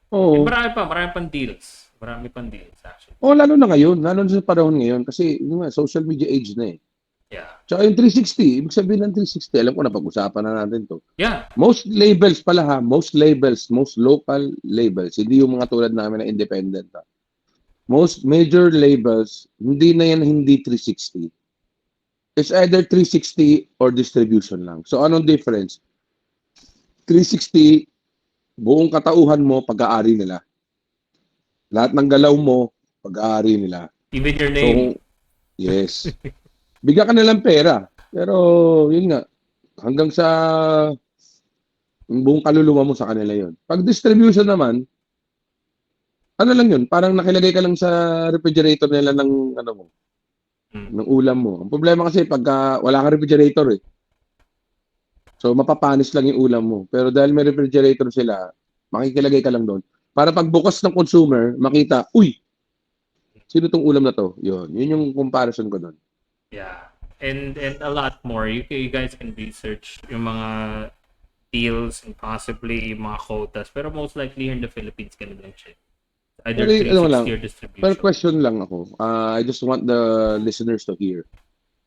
Oo. Marami pang deals. Marami pang deals actually. Oh, lalo na ngayon, lalo na sa panahon ngayon kasi yung social media age na eh. Yeah. Tsaka yung 360, ibig sabihin ng 360, alam ko na pag-usapan na natin to. Yeah. Most labels pala ha, most local labels, hindi yung mga tulad namin na independent ha. Most major labels, hindi na yan hindi 360. It's either 360 or distribution lang. So anong difference? 360, buong katauhan mo, pag-aari nila. Lahat ng galaw mo, pag-aari nila. Even your name. So, yes. Bigyan ka nilang pera. Pero, yun nga, hanggang sa buong kaluluwa mo sa kanila yun. Pag distribution naman, ano lang yun, parang nakilagay ka lang sa refrigerator nila ng, ng ulam mo. Ang problema kasi, pagka wala kang refrigerator eh. So, mapapanis lang yung ulam mo. Pero dahil may refrigerator sila, makikilagay ka lang doon. Para pagbukas ng consumer, makita, uy, sino tong ulam na to? Yun yung comparison ko doon. Yeah. And a lot more. You guys can research yung mga deals and possibly yung mga quotas. Pero most likely here in the Philippines, ganun lang siya. Either 360 or distribution. Pero question lang ako. I just want the listeners to hear.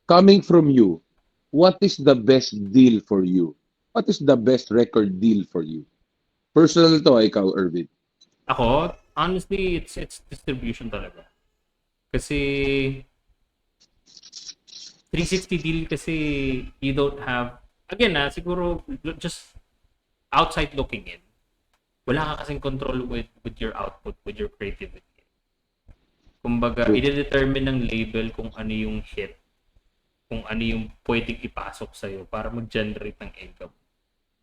Coming from you, what is the best deal for you? What is the best record deal for you? Personal to, ikaw, Irvin. Ako, honestly, it's distribution talaga. Kasi 360 deal kasi you don't have, again siguro just outside looking in, wala ka kasing control with your output, with your creativity. Kumbaga, i-determine ng label kung ano yung hit, kung ano yung pwedeng ipasok sa'yo para mag-generate ng income.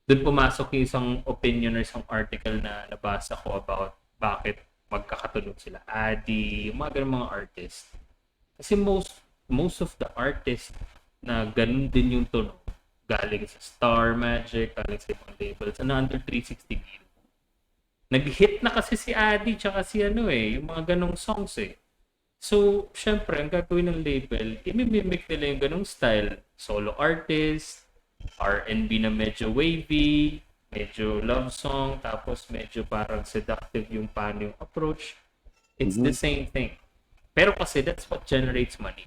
Doon pumasok yung isang opinion or isang article na nabasa ko about bakit magkakatunog sila. Adi, yung mga ganun mga artist. Kasi most of the artists na ganun din yung tunog, galing sa Star Magic, galing sa ibang labels, na under 360 deal. Nag-hit na kasi si Adi tsaka si yung mga ganong songs eh. So, syempre, ang gagawin ng label, imimimic nila yung ganong style. Solo artist, R&B na medyo wavy, medyo love song, tapos medyo parang seductive yung paano yung approach. It's the same thing. Pero kasi that's what generates money.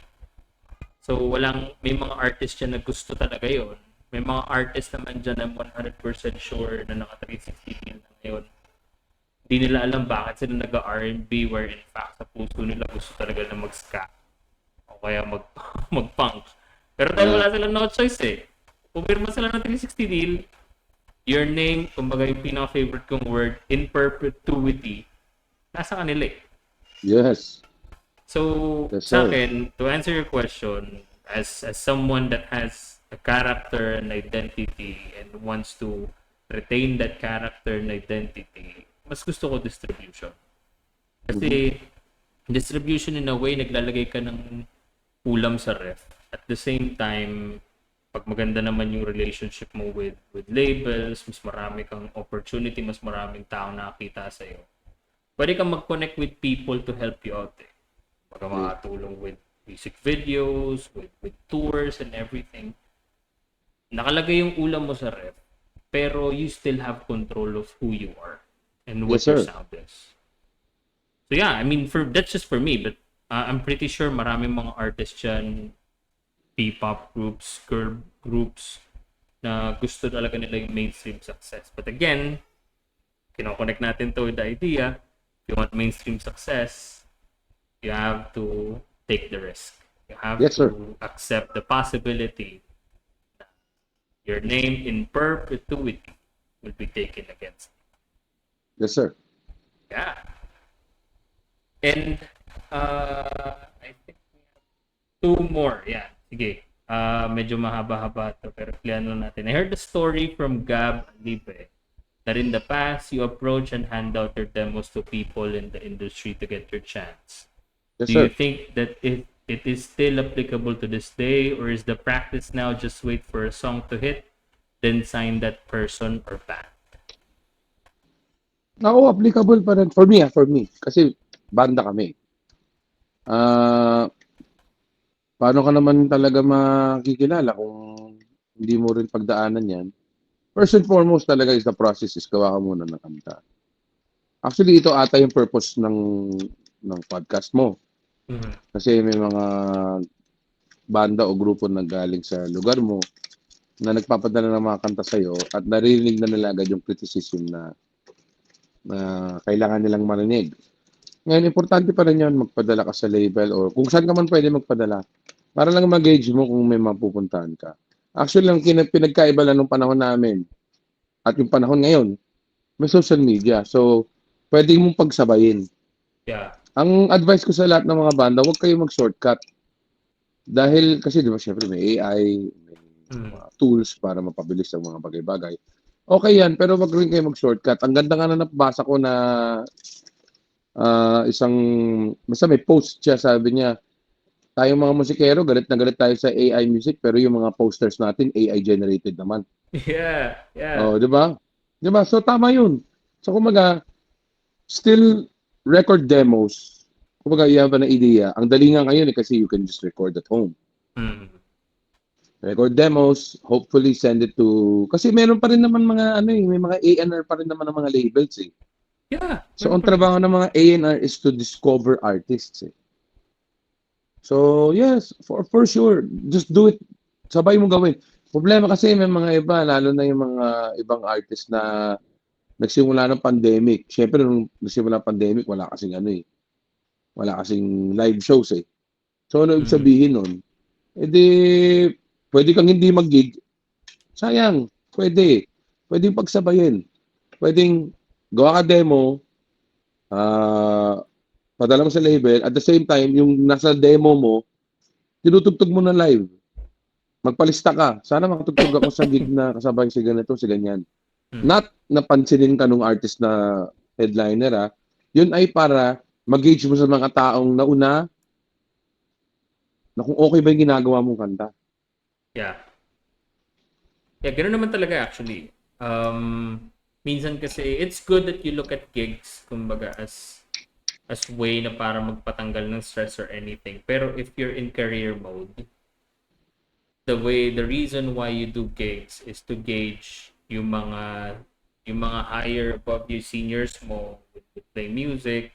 So may mga artist dyan na gusto talaga yun. May mga artist naman dyan na 100% sure na naka 360 deal na ngayon. Hindi nila alam bakit sila nag-R&B where in fact sa puso nila gusto talaga na mag-ska o kaya mag-punk. Pero dahil wala silang no choice eh. Pumirma sila ng 360 deal, your name, kumbaga yung pinaka-favorite kong word, in perpetuity, nasa kanila eh. Yes. So, sa akin, to answer your question, as someone that has a character and identity and wants to retain that character and identity, mas gusto ko distribution. Kasi distribution in a way, naglalagay ka ng ulam sa ref. At the same time, pag maganda naman yung relationship mo with labels, mas marami kang opportunity, mas maraming tao nakakita sa iyo. Pwede kang mag-connect with people to help you out eh. Baka makatulong with music videos, with tours and everything. Nakalagay yung ulam mo sa ref, pero you still have control of who you are and what Yes, your sir. sound is. So yeah, I mean, that's just for me, but I'm pretty sure maraming mga artists dyan, P-pop groups, girl groups, na gusto talaga nila yung mainstream success. But again, kinoconnect natin to with the idea, if you want mainstream success, you have to take the risk. You have Yes, sir. to accept the possibility that your name in perpetuity will be taken against you. Yes, sir. Yeah. And I think we have two more. Yeah. Sige. Medyo mahaba-haba to pero clear lang natin. I heard the story from Gab Alibe that in the past you approach and hand out your demos to people in the industry to get your chance. Yes, Do sir. you think that it is still applicable to this day, or is the practice now just wait for a song to hit, then sign that person or band? Oo, applicable pa rin. For me. Kasi banda kami. Ah, paano ka naman talaga makikilala kung hindi mo rin pagdaanan yan? First and foremost talaga is the process is gawa ka muna ng kanta. Actually, ito ata yung purpose ng podcast mo. Mhm. Kasi may mga banda o grupo na galing sa lugar mo na nagpapadala ng mga kanta sa'yo at naririnig na nila agad yung criticism na kailangan nilang marinig. Ngayon, importante pa rin yun, magpadala ka sa label or kung saan ka man pwede magpadala para lang mag-gauge mo kung may mapupuntahan ka. Actually, lang pinagkaiba lang nung panahon namin at yung panahon ngayon, may social media. So, pwede mong pagsabayin. Yeah. Ang advice ko sa lahat ng mga banda, huwag kayong mag-shortcut. Dahil, kasi di ba, syempre may AI, may Mm. mga tools para mapabilis ang mga bagay-bagay. Okay yan, pero wag rin kayo mag-shortcut. Ang ganda nga na nabasa ko na isang, basta may post siya, sabi niya, tayong mga musikero, galit na galit tayo sa AI music, pero yung mga posters natin, AI generated naman. Yeah. Oh, di ba? Di ba? So, tama yun. So, kumaga, still record demos. Kumaga, you have an idea. Ang dali nga ngayon kasi you can just record at home. Mm. Record demos, hopefully send it to, kasi meron pa rin naman mga, may mga A&R pa rin naman ng mga labels eh. Yeah. So, ang trabaho ng mga A&R is to discover artists eh. So, yes, for sure, just do it. Sabay mo gawin. Problema kasi may mga iba, lalo na yung mga ibang artist na nagsimula ng pandemic. Siyempre, nung nagsimula ng pandemic, wala kasing wala kasing live shows eh. So, ano ibig sabihin nun? E di, pwede kang hindi mag-gig. Sayang, pwede. Pwedeng pagsabayin. Pwedeng gawa ka demo, padala mo sa label, at the same time, yung nasa demo mo, tinutugtog mo na live. Magpalista ka. Sana makatugtog ako sa gig na kasabay si ganito, si ganyan. Not napansinin ka nung artist na headliner Yun ay para mag-gauge mo sa mga taong nauna na kung okay ba yung ginagawa mong kanta. Yeah. Yeah, ganoon naman talaga actually. Minsan kasi it's good that you look at gigs kumbaga as way na para magpatanggal ng stress or anything. Pero if you're in career mode, the reason why you do gigs is to gauge yung mga higher above you seniors mo with play music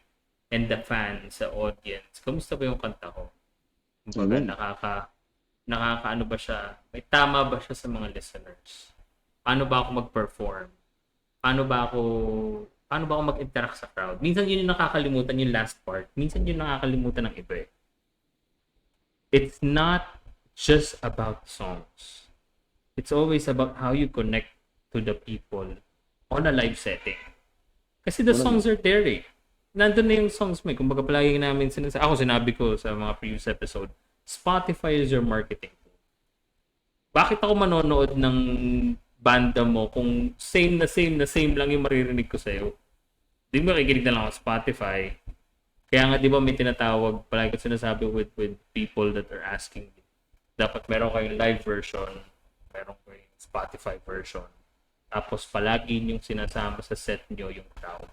and the fans sa audience. Kamusta ba yung kanta ko? Kumbaga nakakaano ba siya? May tama ba siya sa mga listeners? Paano ba ako mag-perform? Paano ba ako mag-interact sa crowd? Minsan yun yung nakakalimutan yung last part. Minsan yun nakakalimutan ng iba eh. It's not just about songs. It's always about how you connect to the people on a live setting. Kasi the songs are there eh. Nandun na yung songs mo eh. Kumbaga palagi namin sinabi ko sa mga previous episode, Spotify is your marketing tool. Bakit ako manonood ng banda mo kung same lang yung maririnig ko sa'yo? Di ba makikinig na lang ako sa Spotify? Kaya nga di ba may tinatawag, palagi ko sinasabi with people that are asking me, dapat meron kayong live version meron ko yung Spotify version. Tapos palagi yung sinasama sa set nyo yung crowd.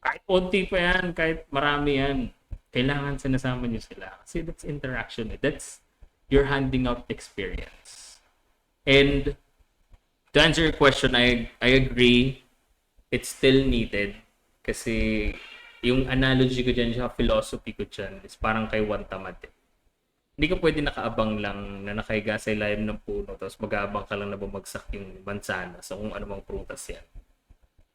Kahit konti pa yan, kahit marami yan, kailangan sinasama nyo sila. Kasi that's interaction. That's you're handing out experience. And to answer your question, I agree. It's still needed. Kasi yung analogy ko dyan, yung philosophy ko dyan, is parang kay Juan Tamad. Hindi ka pwede nakaabang lang na nakahiga sa ilalim ng puno tapos mag-aabang ka lang na bumagsak yung mansanas o kung ano mang prutas yan.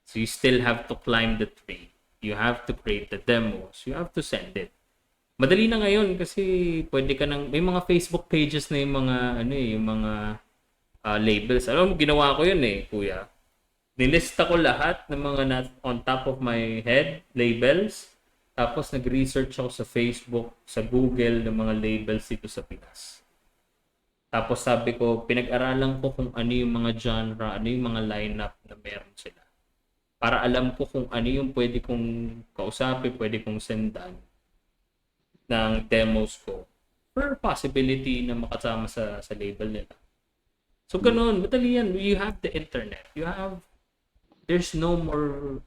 So you still have to climb the tree. You have to create the demos. You have to send it. Madali na ngayon kasi pwede ka nang may mga Facebook pages na yung mga yung mga labels. Alam mo ginawa ko yun kuya. Nilista ko lahat ng mga on top of my head labels. Tapos nag-research ako sa Facebook, sa Google ng mga labels dito sa Pinas. Tapos sabi ko, pinag-aralan ko kung ano yung mga genre, ano yung mga lineup na meron sila. Para alam ko kung ano yung pwede kong kausapin, pwede kong sendan ng demos ko for possibility na makasama sa label nila. So ganun, madali yan. You have the internet. There's no more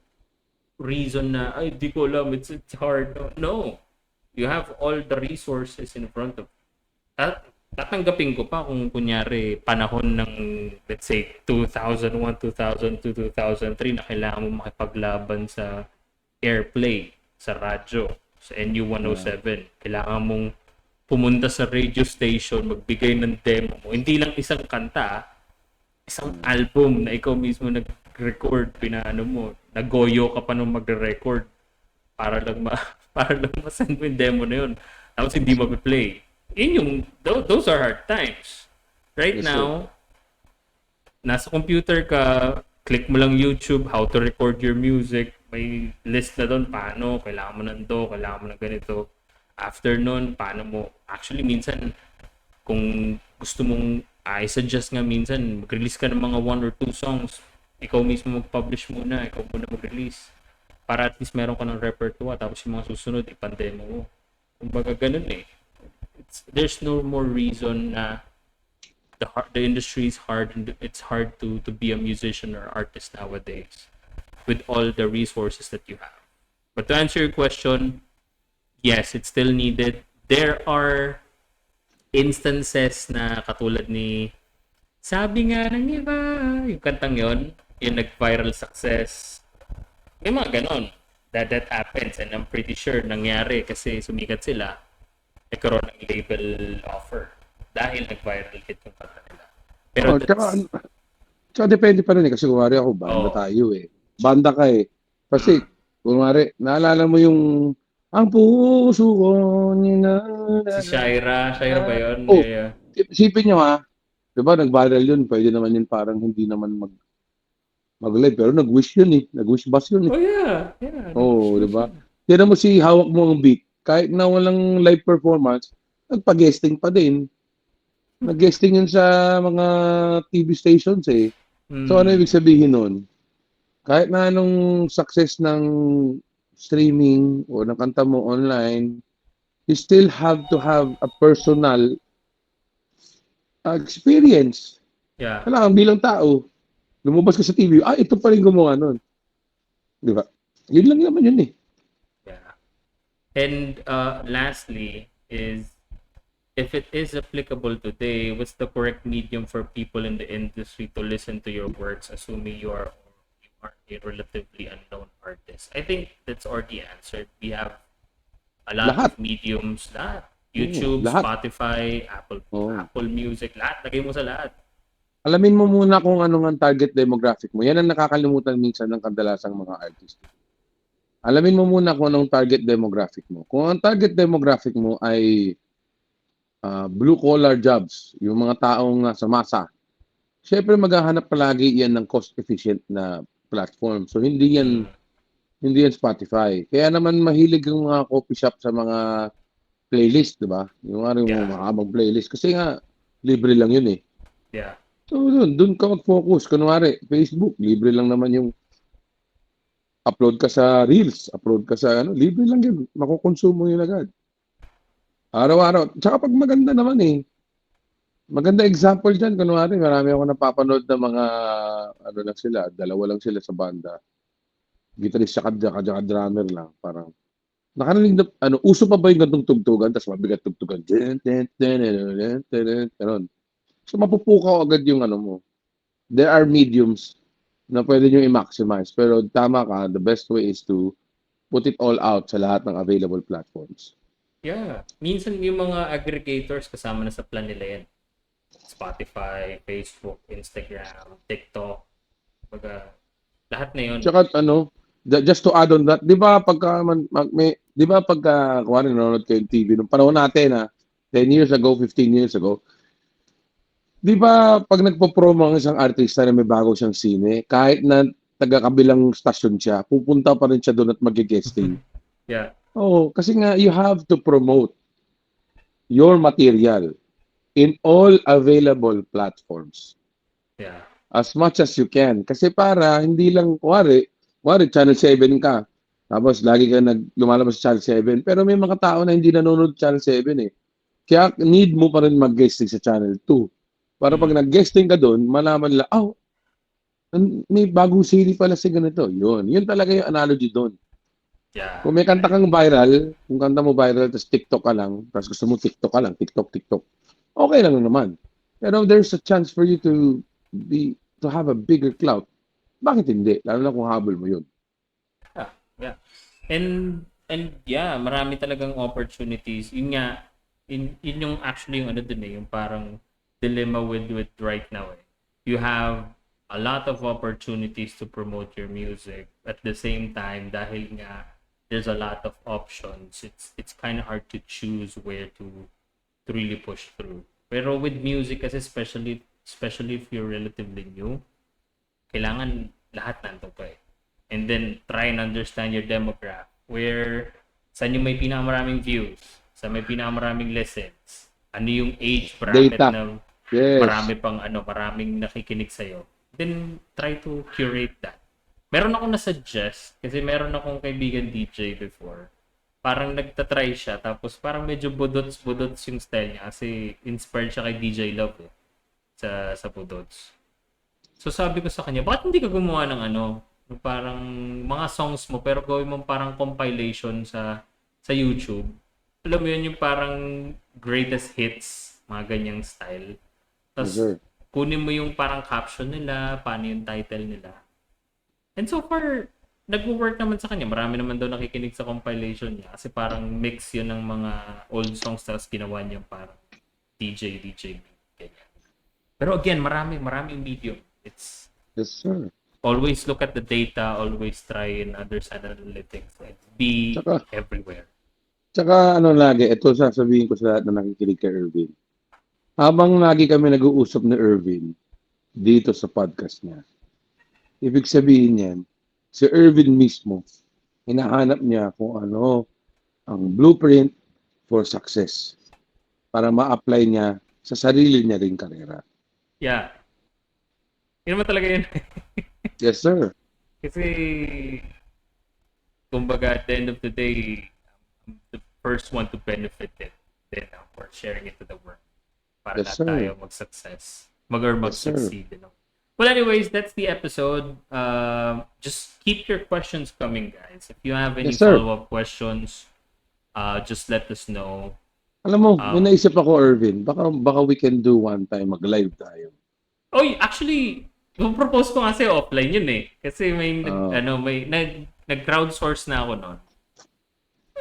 reason na ay di ko alam, it's hard. No, you have all the resources in front of you. Tatanggapin ko pa kung kunyari panahon ng let's say 2001, 2002, 2003 na kailangan mo makipaglaban sa airplay, sa radyo, sa NU107. Kailangan mong pumunta sa radio station, magbigay ng demo mo. Hindi lang isang kanta, isang album na ikaw mismo nag-record, nagoyo ka pa nung magre-record para lang ma-send mo yung demo na yun. Tapos hindi ma-play. Those are hard times. Right now, nasa computer ka, click mo lang YouTube, how to record your music, may list na doon, paano, kailangan mo ng kailangan mo ng ganito. After nun, paano mo, actually minsan, kung gusto mong, I suggest nga minsan, mag-release ka ng mga 1 or 2 songs, ikaw mismo mag-publish muna, ikaw muna mag-release. Para at least meron ka ng repertoire, tapos yung mga susunod, ipandemo mo. Kumbaga ganun there's no more reason na the industry is hard and it's hard to be a musician or artist nowadays with all the resources that you have. But to answer your question, yes, it's still needed. There are instances na katulad ni sabi nga ng iba, yung kantang yon, yung nag-viral success. May mga ganon that happens and I'm pretty sure nangyari kasi sumikat sila, nagkaroon ng label offer dahil nag-viral hit yung kanta nila. Pero tsaka depende pa rin kasi kunwari ako, banda tayo Banda ka Kasi, kunwari, naalala mo yung ang puso ko si Shaira ba yun? Yeah. Isipin nyo diba nag-viral yun, pwede naman yun parang hindi naman mag-live, pero nag-wish yun nag-wish bus yun Oh yeah. Diba? Tira mo si hawak mo ang beat, kahit na walang live performance, nagpa-guesting pa din. Nag-guesting yun sa mga TV stations So ano ibig sabihin nun? Kahit na anong success ng streaming o ng kanta mo online, you still have to have a personal experience. Yeah. Kailangan bilang tao, lumabas ka sa TV, ito pa rin gumawa nun. Di ba? Yun lang naman yun Yeah. And lastly is, if it is applicable today, what's the correct medium for people in the industry to listen to your works, assuming you are a relatively unknown artist? I think that's already answered. We have a lot of mediums, YouTube, Spotify, Apple Music, lahat. Lagay mo sa lahat. Alamin mo muna kung anong ang target demographic mo. Yan ang nakakalimutan minsan ng kadalasang mga artist. Alamin mo muna kung anong target demographic mo. Kung ang target demographic mo ay blue-collar jobs, yung mga taong nasa masa, syempre maghahanap palagi yan ng cost-efficient na platform. So hindi yan Spotify. Kaya naman mahilig yung mga coffee shop sa mga playlist, di ba? Yung mahabang playlist. Kasi nga, libre lang yun Yeah. So doon ka mag-focus. Kunwari, Facebook, libre lang naman yung upload ka sa Reels, upload ka sa libre lang yun. Makukonsumo yun agad. Araw-araw. Tsaka pag maganda naman Maganda example diyan kunwari marami akong napapanood na mga ano lang sila, dalawa lang sila sa banda, gitarista tsaka drummer lang parang nakarinig na ano, uso pa ba yung ganitong tugtugan ta's mabigat tugtugan, gano'n. So mapupukaw agad yung ano mo. There are mediums na puwede niyong i-maximize pero tama ka, the best way is to put it all out sa lahat ng available platforms. Yeah. Minsan yung mga aggregators kasama na sa plan nila yan. Spotify, Facebook, Instagram, TikTok. Baga, lahat na yun. Tsaka ano, just to add on that, 'di ba pagka may 'di ba pagka kunwari nanonood kayo ng TV nung panahon natin, 10 years ago, 15 years ago, 'di ba 'pag nagpo-promo ang isang artista na may bago siyang sine, kahit na taga-kabilang stasyon siya, pupunta pa rin siya do'n at magge-guesting. Yeah. Oo, kasi nga you have to promote your material in all available platforms Yeah. as much as you can. Kasi para hindi lang kunwari Channel 7 ka, tapos lagi ka lumalabas sa Channel 7, pero may mga tao na hindi nanonood Channel 7 eh. Kaya need mo pa rin mag-guesting sa Channel 2. Para pag Mm. nag-guesting ka doon, malaman nila, oh, may bagong series pala si ganito. Yun talaga yung analogy doon. Yeah. Kung may kanta kang viral, kung kanta mo viral, tapos TikTok ka lang, tapos gusto mo TikTok ka lang, TikTok, okay lang naman. Pero there's a chance for you to have a bigger clout. Bakit hindi? Lalo na kung habol mo yun. Yeah. Yeah. And yeah, marami talagang opportunities. Yun nga, yun yung actually yung ano dun eh, yung parang dilemma with right now eh. You have a lot of opportunities to promote your music at the same time dahil nga there's a lot of options. It's kind of hard to choose where to really push through. Pero with music kasi especially if you're relatively new, kailangan lahat nandun pa eh. And then try and understand your demographic. Where saan yung may pinakamaraming views, saan may pinakamaraming listens, ano yung age bracket Data. na Yes. maraming nakikinig sa'yo. Then try to curate that. Meron akong nasuggest kasi meron akong kaibigan DJ before. Parang nagtatry siya tapos parang medyo budots yung style niya kasi inspired siya kay DJ Love eh, sa budots. So sabi ko sa kanya, bakit hindi ka gumawa ng ano, yung parang mga songs mo pero gawin mo parang compilation sa YouTube. Alam mo yun yung parang greatest hits, mga ganyang style. Yes, Tapos sir. kunin mo yung parang caption nila, paano yung title nila. And so far, nag-work naman sa kanya. Marami naman daw nakikinig sa compilation niya kasi parang mix yun ng mga old songs tapos ginawa niya parang DJ, ganyan. Pero again, maraming medium. It's Yes, sir. always look at the data, always try and understand analytics, and be Tsaka, everywhere. tsaka ano lagi, ito sasabihin ko sa lahat na nakikinig kay Irvin. Habang lagi kami nag-uusap ni Irvin dito sa podcast niya, ibig sabihin yan, si Irvin mismo, hinahanap niya kung ano ang blueprint for success para ma-apply niya sa sarili niya ring karera. Yeah. Yun naman talaga yun. Yes, sir. Kasi, kumbaga, at the end of the day, I'm the first one to benefit it. Then, for sharing it to the world. Para Yes, lahat sir. tayo mag-success. Or Yes, sir. mag-succeed, you know. Well, anyways, that's the episode. Just keep your questions coming, guys. If you have any Yes, sir. follow-up questions, just let us know. Alam mo, may Um, naisip ako, Irvin, baka we can do one time, mag-live tayo. actually, propose ko nga sa'yo offline yun eh. Kasi Ah, nag-crowdsource na ako noon.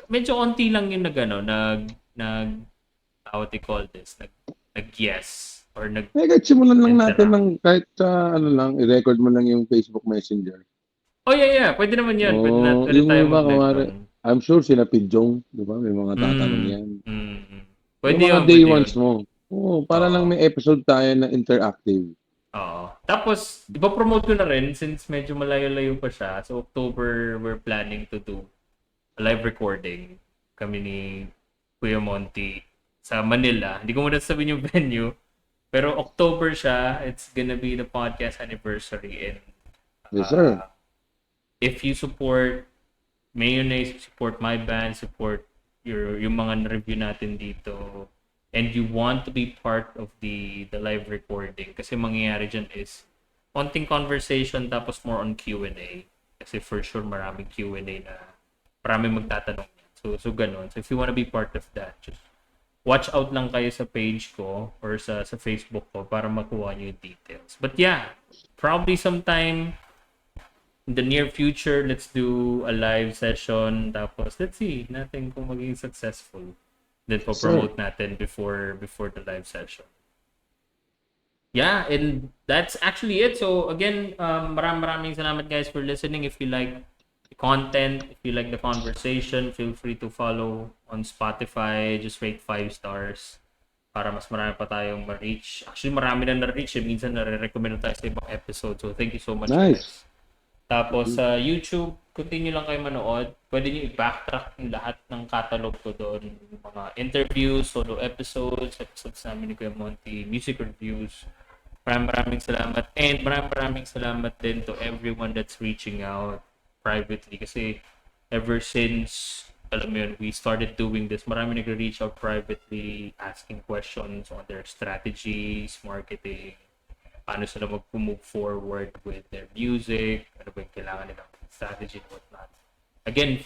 Medyo onti lang yung how they call this, nag-yes or kahit simulan lang natin nag-interact. ng kahit ano lang, i-record mo lang yung Facebook Messenger. Oh, yeah. Pwede naman yun. Oh, Pwede yung tayo iba, mag-live kumari, doon. I'm sure sina Pidjong, di ba? May mga tatanong Mm, yan. mm, mm. Yung Pwede mga yun, day pwede yun. ones mo. Oo, para lang Oo. may episode tayo na interactive. Oo. Tapos, ipapromote ko na rin since medyo malayo-layo pa siya. So, October, we're planning to do a live recording. Kami ni Kuya Monty sa Manila. Hindi ko muna sabihin yung venue. Pero October siya. It's gonna be the podcast anniversary. And Yes, sir. if you support Mayonnaise, support my band, support yung mga na-review natin dito, and you want to be part of the live recording, kasi mangyayari dyan is konting conversation tapos more on Q&A. Kasi for sure maraming Q&A na maraming magtatanong. So ganun. So if you want to be part of that, just watch out lang kayo sa page ko or sa Facebook ko para makuha nyo yung details. But yeah, probably sometime in the near future, let's do a live session. Tapos let's see natin kung maging successful. Then po-promote natin before the live session. Yeah, and that's actually it. So again, maraming salamat guys for listening. If you like the content, if you like the conversation, feel free to follow on Spotify. Just rate 5 stars para mas marami pa tayong ma-reach. Actually, marami na na-reach. Minsan nare-recommend na tayo sa ibang episode. So thank you so much guys. Tapos sa YouTube, continue lang kayo manood. Pwede niyo i-backtrack yung lahat ng catalog ko doon. Mga interviews, solo episodes namin ni Kuya Monty, music reviews. Maraming salamat. And maraming salamat din to everyone that's reaching out privately. Kasi ever since, alam mo yun, we started doing this, marami nagre-reach out privately, asking questions on their strategies, marketing, paano sila mag-move forward with their music, ano ba yung kailangan nilang strategy and whatnot. Again,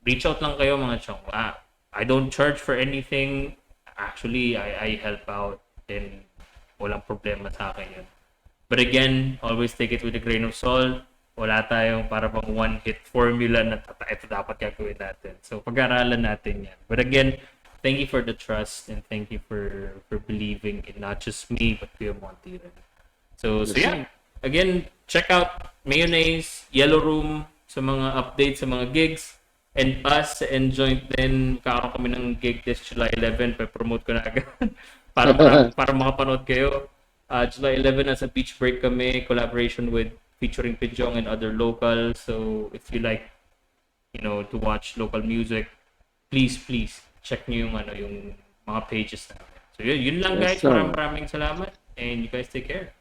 reach out lang kayo mga chong. I don't charge for anything. Actually, I help out and walang problema sa akin yun. But again, always take it with a grain of salt. Wala tayong para bang one-hit formula na ito dapat gagawin natin. So, pag-aralan natin yan. But again, thank you for the trust and thank you for believing in not just me, but Kuya Monty rin. So yeah. Again, check out Mayonnaise, Yellow Room sa mga updates, sa mga gigs. And us, Enjoy din. Kakaroon kami ng gig this July 11. Pa-promote ko na agad. para makapanood kayo. July 11, nasa beach break kami. Collaboration with featuring Pidjong and other locals. So if you like, to watch local music, please check nyo yung mga pages namin. So yun lang guys. Maraming salamat. And you guys take care.